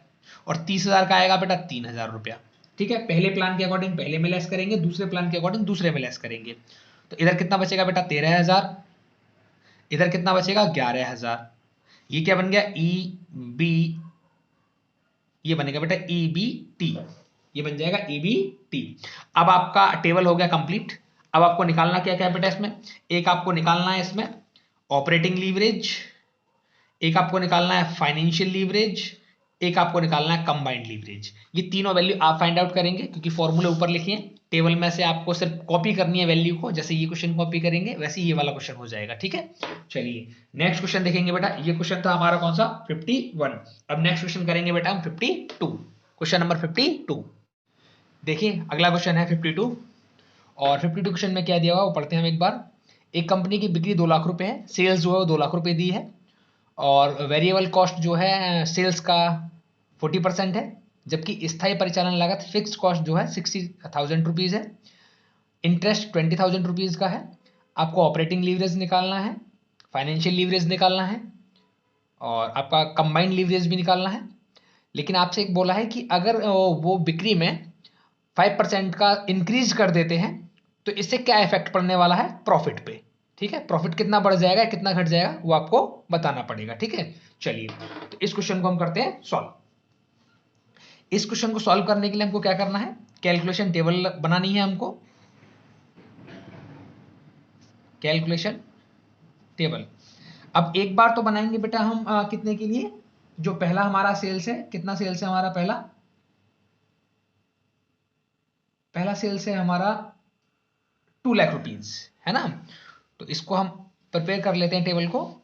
और 30,000 का आएगा बेटा 3,000 रुपया। ठीक है, पहले प्लान के अकॉर्डिंग पहले में लेस करेंगे, दूसरे प्लान के अकॉर्डिंग दूसरे में लेस करेंगे। तो इधर कितना बचेगा बेटा 13,000, इधर कितना बचेगा 11,000। ये क्या बन गया ये बनेगा बेटा EBT, ये बन जाएगा EBT। अब आपका टेबल हो गया कंप्लीट। अब आपको निकालना क्या क्या है बेटा इसमें, एक आपको निकालना है इसमें ऑपरेटिंग लीवरेज, एक आपको निकालना है फाइनेंशियल लीवरेज, एक आपको निकालना है कंबाइंड लीवरेज। ये तीनों वैल्यू आप फाइंड आउट करेंगे क्योंकि फॉर्मूले ऊपर लिखे हैं, टेबल में से आपको सिर्फ कॉपी करनी है वैल्यू को। जैसे ये क्वेश्चन कॉपी करेंगे वैसे ये वाला क्वेश्चन हो जाएगा। ठीक है, चलिए नेक्स्ट क्वेश्चन देखेंगे बेटा। ये क्वेश्चन था हमारा कौन सा 51। अब नेक्स्ट क्वेश्चन करेंगे बेटा हम 52, क्वेश्चन नंबर 52। देखिए अगला क्वेश्चन है 52 और 52 क्वेश्चन में क्या दिया हुआ वो पढ़ते हैं हम एक बार। एक कंपनी की बिक्री 2 लाख रुपए है, सेल्स जो है वो 2 लाख रुपए दी है और वेरिएबल कॉस्ट जो है सेल्स का 40% है, जबकि स्थायी परिचालन लागत फिक्स्ड कॉस्ट जो है 60,000 रुपीज़ है। इंटरेस्ट 20,000 रुपीज़ का है। आपको ऑपरेटिंग लीवरेज निकालना है, फाइनेंशियल लीवरेज निकालना है और आपका कंबाइंड लीवरेज भी निकालना है। लेकिन आपसे एक बोला है कि अगर वो बिक्री में 5% का इंक्रीज कर देते हैं तो इससे क्या इफेक्ट पड़ने वाला है प्रॉफिट पे। ठीक है, प्रॉफिट कितना बढ़ जाएगा कितना घट जाएगा वो आपको बताना पड़ेगा। ठीक है, चलिए तो इस क्वेश्चन को हम करते हैं सॉल्व। इस क्वेश्चन को सॉल्व करने के लिए हमको क्या करना है, कैलकुलेशन टेबल बनानी है हमको, कैलकुलेशन टेबल। अब एक बार तो बनाएंगे बेटा हम कितने के लिए, जो पहला हमारा सेल्स है, कितना सेल्स है हमारा पहला सेल्स है हमारा 2 लाख रुपीज है ना। तो इसको हम प्रिपेयर कर लेते हैं टेबल को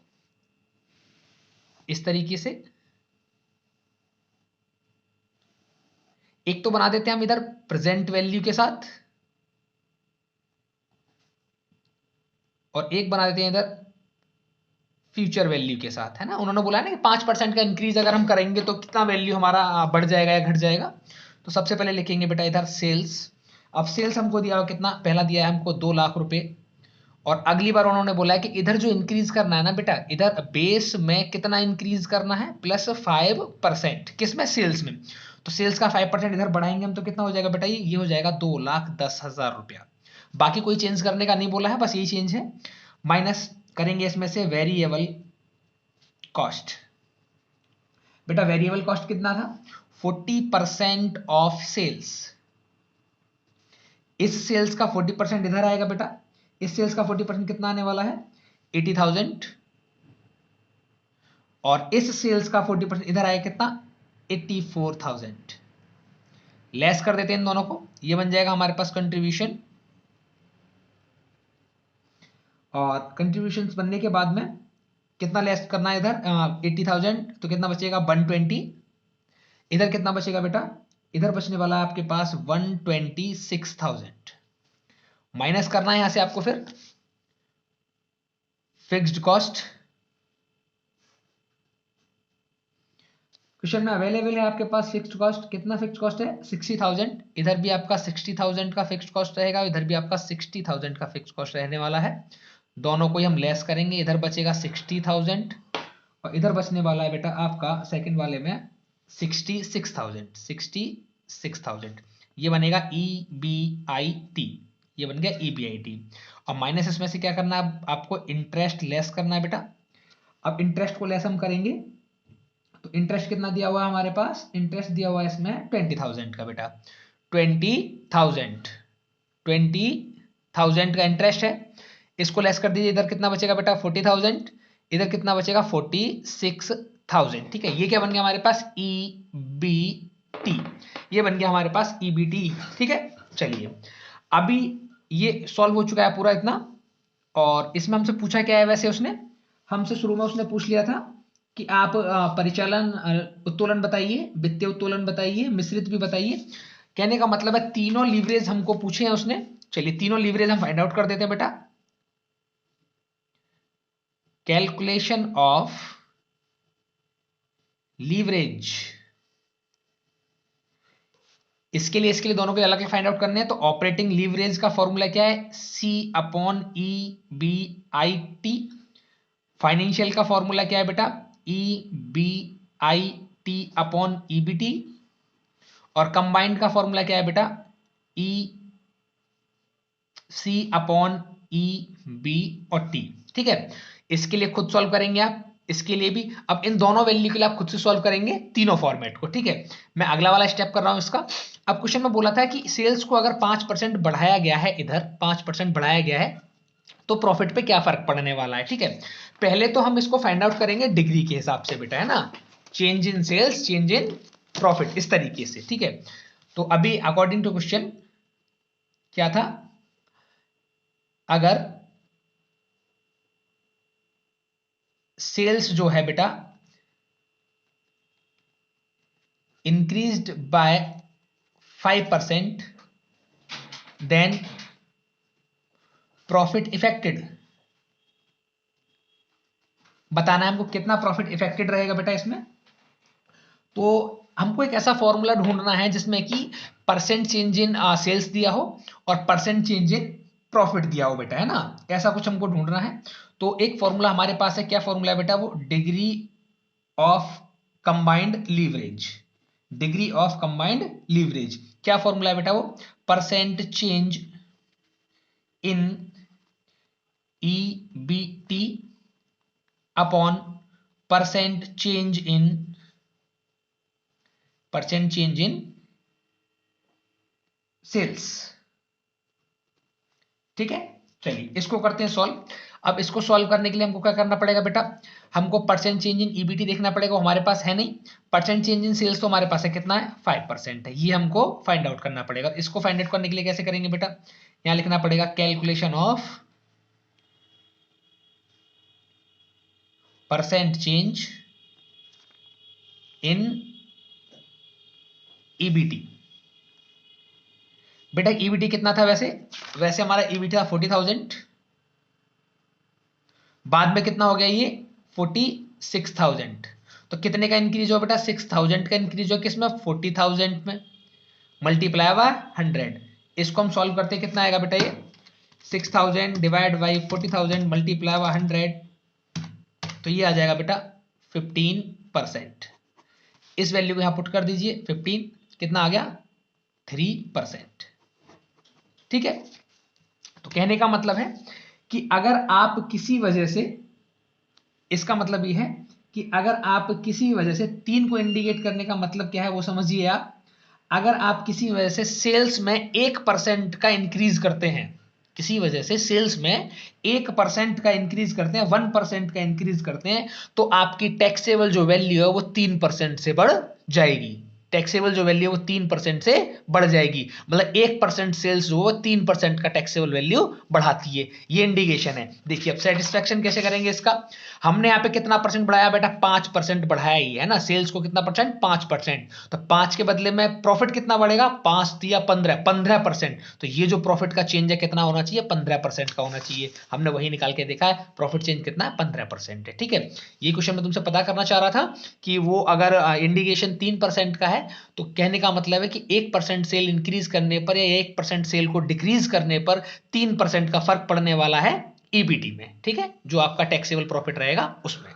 इस तरीके से। एक तो बना देते हैं हम इधर प्रेजेंट वैल्यू के साथ और एक बना देते हैं इधर फ्यूचर वैल्यू के साथ, है ना। उन्होंने बोला है ना कि 5% का इंक्रीज अगर हम करेंगे तो कितना वैल्यू हमारा बढ़ जाएगा या घट जाएगा। तो सबसे पहले लिखेंगे बेटा इधर सेल्स। अब सेल्स हमको दिया हुआ कितना, पहला दिया है हमको 2 लाख रुपए और अगली बार उन्होंने बोला है कि इधर जो इंक्रीज करना है ना बेटा, इधर बेस में कितना इंक्रीज करना है +5%, किसमें सेल्स में। तो सेल्स का 5% इधर बढ़ाएंगे हम तो कितना हो जाएगा बेटा, ये हो जाएगा 2,10,000 रुपया। बाकी कोई चेंज करने का नहीं बोला है, बस यही चेंज है। माइनस करेंगे इसमें से वेरिएबल कॉस्ट। बेटा वेरिएबल कॉस्ट कितना था 40% ऑफ सेल्स। इस सेल्स का 40% इधर आएगा बेटा, इस सेल्स का 40% कितना आने वाला है 80,000 और इस सेल्स का 40% इधर आएगा कितना 84,000। लेस कर देते हैं इन दोनों को, ये बन जाएगा हमारे पास कंट्रीब्यूशन और कंट्रीब्यूशन बनने के बाद में कितना लेस करना है इधर 80,000 तो कितना बचेगा 120। इधर कितना बचेगा बेटा, इधर बचने वाला है आपके पास 126,000। माइनस करना है यहां से आपको फिर फिक्स्ड कॉस्ट। क्वेश्चन में अवेलेबल है आपके पास फिक्स्ड कॉस्ट, कितना फिक्स्ड कॉस्ट है 60,000। इधर भी आपका 60,000 का फिक्स्ड कॉस्ट रहेगा, इधर भी आपका 60,000 का फिक्स्ड कॉस्ट रहने वाला है। दोनों को ही हम लेस करेंगे, इधर बचेगा 60,000 और इधर बचने वाला है बेटा आपका सेकंड वाले में 66,000। ये बनेगा EBIT, ये बन गया EBIT। और माइनस इसमें से क्या करना है आपको इंटरेस्ट लेस करना है बेटा। अब इंटरेस्ट को लेस हम करेंगे तो इंटरेस्ट कितना दिया हुआ है हमारे पास, इंटरेस्ट दिया हुआ है इसमें 20,000 का बेटा, 20,000, 20,000 का इंटरेस्ट है। इसको लेस कर दीजिए, इधर कितना बचेगा बेटा 40,000, इधर कितना बचेगा 46,000। ठीक है, ये क्या बन गया हमारे पास EBT, ये बन गया हमारे पास EBT। ठीक है, चलिए अभी ये सॉल्व हो चुका है पूरा इतना। और इसमें हमसे पूछा क्या है, वैसे उसने हमसे शुरू में उसने पूछ लिया था कि आप परिचालन उत्तोलन बताइए, वित्तीय उत्तोलन बताइए, मिश्रित भी बताइए। कहने का मतलब है तीनों लीवरेज हमको पूछे हैं उसने। चलिए तीनों लीवरेज हम फाइंड आउट कर देते हैं बेटा। कैलकुलेशन ऑफ लीवरेज, इसके लिए दोनों के अलग अलग फाइंड आउट करने हैं। तो ऑपरेटिंग लीवरेज का फॉर्मूला क्या है, C/EBIT। फाइनेंशियल का फॉर्मूला क्या है बेटा, EBIT/EBT। और कंबाइंड का फॉर्मूला क्या है बेटा, C/EB और T। ठीक है, इसके लिए खुद सॉल्व करेंगे आप, इसके लिए भी। अब इन दोनों वैल्यू के लिए आप खुद से सॉल्व करेंगे तीनों फॉर्मेट को। ठीक है, मैं अगला वाला स्टेप कर रहा हूं इसका। अब क्वेश्चन में बोला था कि सेल्स को अगर 5% बढ़ाया गया है, इधर 5% बढ़ाया गया है तो प्रॉफिट पे क्या फर्क पड़ने वाला है। ठीक है, पहले तो हम इसको फाइंड आउट करेंगे डिग्री के हिसाब से बेटा, है ना, change in sales, change in profit, इस तरीके से। ठीक है, तो अभी अकॉर्डिंग टू क्वेश्चन क्या था, अगर सेल्स जो है बेटा increased by 5%, then profit affected, बताना है हमको कितना प्रॉफिट इफेक्टेड रहेगा बेटा इसमें। तो हमको एक ऐसा फॉर्मूला ढूंढना है जिसमें कि परसेंट चेंज इन सेल्स दिया हो और परसेंट चेंज इन प्रॉफिट दिया हो बेटा, है ना, ऐसा कुछ हमको ढूंढना है। तो एक फॉर्मूला हमारे पास है, क्या फॉर्मूला है बेटा, वो degree of combined leverage, degree of combined leverage. क्या फॉर्मूला है बेटा वो, percent change in EBT upon percent change in sales. ठीक है, चलिए इसको करते हैं सॉल्व। अब इसको सॉल्व करने के लिए हमको क्या करना पड़ेगा बेटा, हमको परसेंट चेंज इन EBT देखना पड़ेगा, हमारे पास है नहीं। परसेंट चेंज इन सेल्स तो हमारे पास है, कितना है 5% है, ये हमको फाइंड आउट करना पड़ेगा। इसको फाइंड आउट करने के लिए कैसे करेंगे बेटा, यहां लिखना पड़ेगा calculation of percent change in EBT। बेटा EBT कितना था, वैसे वैसे हमारा EBT था 40,000, बाद में कितना हो गया ये 46,000। तो कितने का इंक्रीज हो बेटा, 6,000 का इंक्रीज हो किसमें, 40,000 में, मल्टीप्लाई बाय 100। इसको हम सॉल्व करते हैं, कितना आएगा बेटा ये 6,000 डिवाइड बाई 40,000 मल्टीप्लाई बाय 100, तो ये आ जाएगा बेटा 15%। इस वैल्यू को यहां पुट कर दीजिए, 15 कितना आ गया 3%। ठीक है, तो कहने का मतलब है कि अगर आप किसी वजह से, इसका मतलब ये है कि अगर आप किसी वजह से, 3 को इंडिकेट करने का मतलब क्या है वो समझिए आप। अगर आप किसी वजह से सेल्स में 1% का इंक्रीज करते हैं, किसी वजह से सेल्स में 1% का इंक्रीज करते हैं, 1% का इंक्रीज करते हैं, तो आपकी टैक्सेबल जो वैल्यू है वो 3% से बढ़ जाएगी। टैक्सेबल जो वैल्यू है वो 3% से बढ़ जाएगी, मतलब 1% सेल्स जो है 3% का टैक्सेबल वैल्यू बढ़ाती है, ये इंडिकेशन है। देखिए अब सेटिस्फेक्शन कैसे करेंगे इसका, हमने यहाँ पे कितना परसेंट बढ़ाया बेटा, 5% बढ़ाया ही है ना, सेल्स को कितना परसेंट 5%, तो 5 के बदले में प्रॉफिट कितना बढ़ेगा, 5 दिया 15%। तो ये जो प्रॉफिट का चेंज है कितना होना चाहिए, 15% का होना चाहिए। हमने वही निकाल के देखा है, प्रॉफिट चेंज कितना है 15% है। ठीक है, ये क्वेश्चन मैं तुमसे पता करना चाह रहा था कि वो अगर इंडिकेशन 3% का है तो कहने का मतलब है कि 1% सेल इंक्रीज करने पर या 1% सेल को डिक्रीज करने पर 3% का फर्क पड़ने वाला है EBT में। ठीक है, जो आपका टैक्सेबल प्रॉफिट रहेगा उसमें।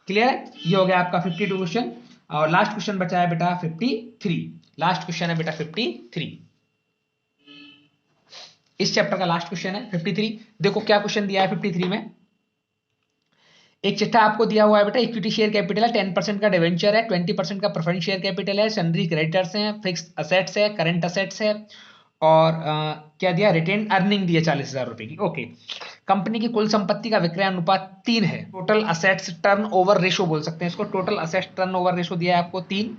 क्लियर है, ये हो गया आपका 52 क्वेश्चन। और लास्ट क्वेश्चन बचा है बेटा 53। लास्ट क्वेश्चन है बेटा 53, इस चैप्टर का लास्ट क्वेश्चन है 53। देखो क्या क्वेश्चन दिया है 53 में, एक चिट्ठा आपको दिया हुआ है बेटा, इक्विटी शेयर कैपिटल है, 10% का डिवेंचर है, 20% का प्रेफरेंस शेयर कैपिटल है, सन्ड्री क्रेडिटर्स हैं, फिक्स्ड असेट्स है, करंट असेट्स है, और क्या दिया, रिटेन अर्निंग दिया 40,000 रुपए की। ओके, कंपनी की कुल संपत्ति का विक्रय अनुपात 3 है। Total assets turnover ratio बोल सकते हैं इसको, total assets turnover ratio दिया है आपको 3।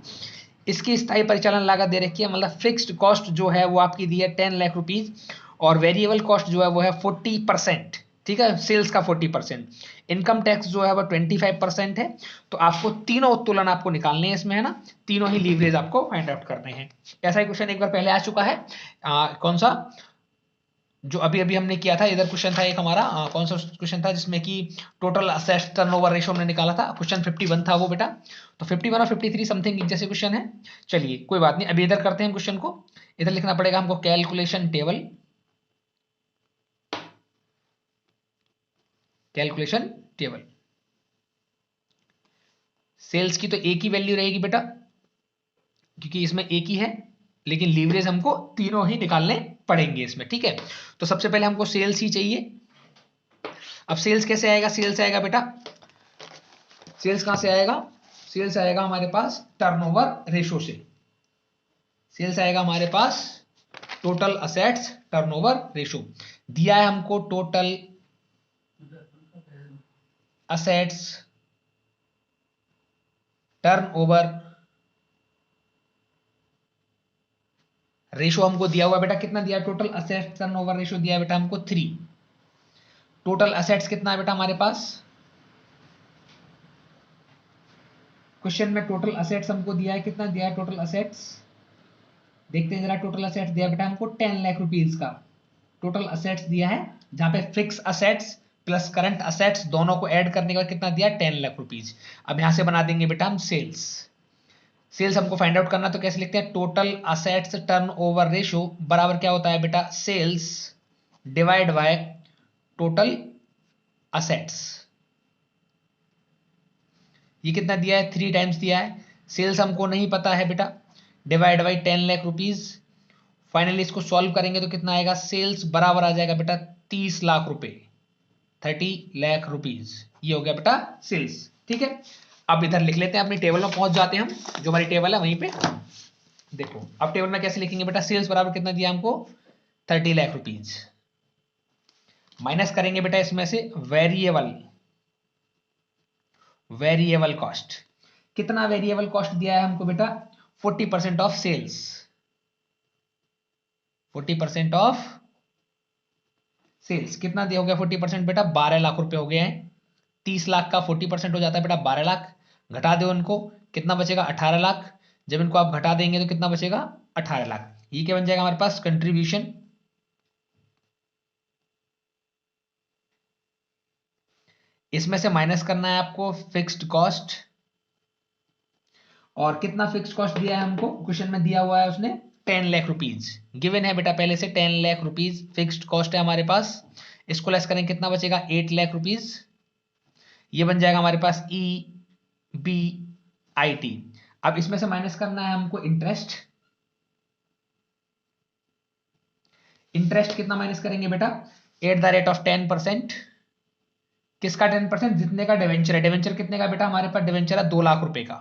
इसकी स्थायी परिचालन लागत दे रखी है, मतलब फिक्स्ड कॉस्ट जो है वो आपकी दी है 10 लाख रुपीज, और वेरिएबल कॉस्ट जो है वो है 40%, ठीक है, सेल्स का 40%। इनकम टैक्स जो है वो 25% है। तो आपको तीनों उत्तोलन आपको निकालने हैं इसमें, है ना, तीनों ही लीवरेज आपको फाइंड आउट करने हैं। ऐसा ही क्वेश्चन एक बार पहले आ चुका है, कौन सा, जो अभी अभी हमने किया था, इधर क्वेश्चन था एक हमारा, कौन सा क्वेश्चन था जिसमें कि टोटल असेट्स टर्नओवर रेशो हमने निकाला था, क्वेश्चन 51 था वो बेटा। तो 51 और 53 समथिंग जैसे क्वेश्चन है। चलिए कोई बात नहीं, अभी इधर करते हैं क्वेश्चन को। इधर लिखना पड़ेगा हमको calculation table, calculation table. Sales की तो एक ही वैल्यू रहेगी बेटा, क्योंकि इसमें एक ही है, लेकिन लीवरेज हमको तीनों ही निकालने पड़ेंगे इसमें, ठीक है। तो सबसे पहले हमको सेल्स ही चाहिए। अब सेल्स कैसे आएगा, सेल्स आएगा बेटा, सेल्स कहां से आएगा, सेल्स आएगा हमारे पास टर्नओवर रेशो से। सेल्स आएगा हमारे पास टोटल असेट्स टर्नओवर रेशो। दिया है हमको टोटल असेट्स टर्नओवर रेशो हमको दिया हुआ बेटा, कितना दिया, टोटल असेट्स टर्नओवर रेशो दिया बेटा हमको 3। टोटल असेट्स कितना है बेटा हमारे पास, क्वेश्चन में टोटल असेट्स हमको दिया है, कितना दिया है टोटल असेट्स, देखते हैं जरा। टोटल असेट्स दिया बेटा हमको 10 लाख रुपीज का टोटल असेट्स दिया है, जहां पे fix assets plus current assets दोनों को ऐड करने का कितना दिया, 10 लाख रुपीज। अब यहां से बना देंगे बेटा हम सेल्स। सेल्स हमको फाइंड आउट करना, तो कैसे लिखते हैं, total assets turnover ratio बराबर क्या होता है बेटा, sales divide by total assets. ये कितना दिया है, 3 टाइम्स दिया है। सेल्स हमको नहीं पता है बेटा, divide by 10 lakh rupees. Finally इसको सॉल्व करेंगे तो कितना आएगा, सेल्स बराबर आ जाएगा बेटा 30 लाख रुपए, 30 लाख रुपीज। ये हो गया बेटा सेल्स, ठीक है। अब इधर लिख लेते हैं, अपनी टेबल में पहुंच जाते हैं हम, जो हमारी टेबल है वहीं पे। देखो अब टेबल में कैसे लिखेंगे बेटा, सेल्स बराबर कितना दिया हमको, 30 लाख रुपीज, माइनस करेंगे बेटा इसमें से वेरिएबल, वेरिएबल कॉस्ट। कितना वेरिएबल कॉस्ट दिया है हमको बेटा, 40% ऑफ सेल्स, 40% ऑफ सेल्स। कितना दिया हो गया 40% बेटा, 12 लाख रुपए हो गए हैं। 30 लाख का 40% हो जाता है बेटा 12 लाख, घटा दो इनको, कितना बचेगा 18 लाख। जब इनको आप घटा देंगे तो कितना बचेगा, 18 लाख। ये क्या बन जाएगा हमारे पास, कंट्रीब्यूशन। इसमें से माइनस करना है आपको फिक्स्ड कॉस्ट, और कितना फिक्स्ड कॉस्ट दिया है हमको, क्वेश्चन में दिया हुआ है उसने 10 लाख रुपीज, गिवन है बेटा पहले से 10 लाख रुपीज फिक्स्ड कॉस्ट है हमारे पास। इसको लेस करें कितना बचेगा, 8 लाख रुपीज। ये बन जाएगा हमारे पास ई बी आई टी। अब इसमें से माइनस करना है हमको इंटरेस्ट। इंटरेस्ट कितना माइनस करेंगे बेटा, एट द रेट ऑफ 10%। किसका 10%, जितने का डिवेंचर है। डिवेंचर कितने का बेटा, हमारे पास डिवेंचर है 2 लाख रुपए का,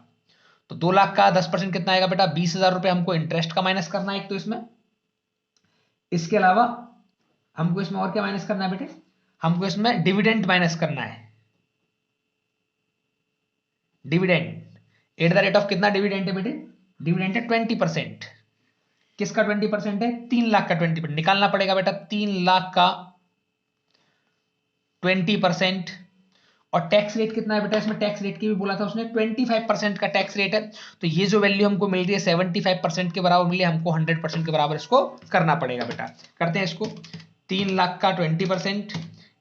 तो 2 लाख का 10% कितना आएगा बेटा, 20,000 रुपए हमको इंटरेस्ट का माइनस करना है एक तो इसमें। इसके अलावा हमको इसमें और क्या माइनस करना है बेटे, हमको इसमें डिविडेंड माइनस करना है। Dividend eight the rate of कितना डिविडेंड है बेटे, डिविडेंड है 20%। किसका 20% है, 3 लाख का 20%। निकालना पड़ेगा बेटा 3 लाख का 20%। और टैक्स रेट कितना है बेटा, इसमें टैक्स रेट की भी बोला था उसने, 25% का टैक्स रेट है। तो ये जो वैल्यू हमको मिल रही है 75% के बराबर मिली, हमको 100% के बराबर इसको करना पड़ेगा बेटा। करते हैं इसको, 3 लाख का 20%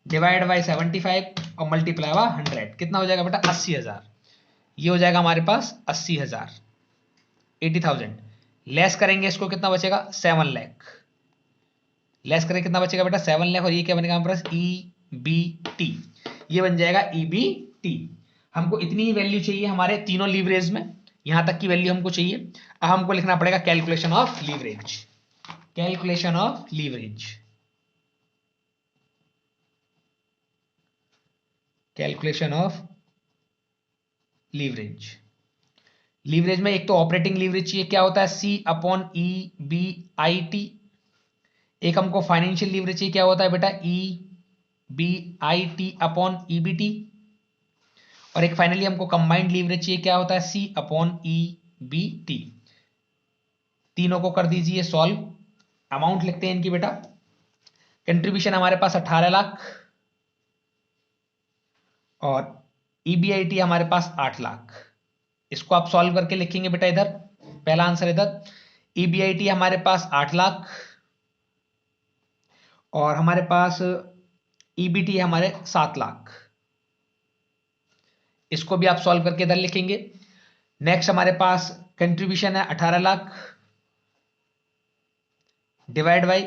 डिवाइड बाई 75 और मल्टीप्लाई बाय 100, कितना हो जाएगा बेटा, 80,000। ये हो जाएगा हमारे पास 80,000, 80,000। लेस करेंगे इसको, कितना बचेगा, 7 लाख। लेस करें कितना बचेगा बेटा, 7 लाख। और ये क्या बनेगा हमारे पास, ई बी टी। ये बन जाएगा ई बी टी। हमको इतनी ही वैल्यू चाहिए हमारे तीनों लीवरेज में, यहां तक की वैल्यू हमको चाहिए। अब हमको लिखना पड़ेगा calculation of leverage, calculation of leverage, calculation of leverage. Leverage में एक तो ऑपरेटिंग लीवरेज चाहिए, क्या होता है C/EBIT। एक हमको फाइनेंशियल लीवरेज चाहिए, क्या होता है बेटा EBIT/EBT। और एक फाइनली हमको कंबाइंड लीवरेज चाहिए, क्या होता है C/EBT। तीनों को कर दीजिए सॉल्व। अमाउंट लिखते हैं इनकी बेटा। कंट्रीब्यूशन हमारे पास 18 लाख और EBIT हमारे पास 8 लाख। इसको आप सॉल्व करके लिखेंगे बेटा इधर, पहला आंसर इधर। EBIT हमारे पास 8 लाख और हमारे पास EBT हमारे 7 लाख। इसको भी आप सॉल्व करके इधर लिखेंगे। नेक्स्ट हमारे पास कंट्रीब्यूशन है 18 लाख डिवाइड बाई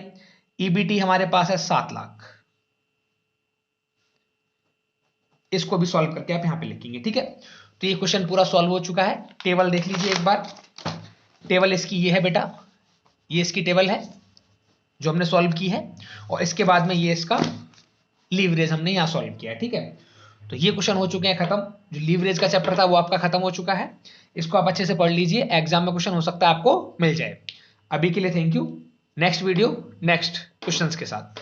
EBT हमारे पास है 7 लाख। इसको भी सॉल्व करके आप यहां पे लिखेंगे, ठीक है। तो ये क्वेश्चन पूरा सॉल्व हो चुका है। टेबल देख लीजिए एक बार। टेबल इसकी ये है बेटा, ये इसकी टेबल है जो हमने सॉल्व की है, और इसके बाद में ये इसका लीवरेज हमने यहां सॉल्व किया है, ठीक है। तो ये क्वेश्चन हो चुके हैं खत्म। जो लीवरेज का चैप्टर था वो आपका खत्म हो चुका है। इसको आप अच्छे से पढ़ लीजिए, एग्जाम में क्वेश्चन हो सकता है आपको मिल जाए। अभी के लिए thank you. Next video next questions के साथ।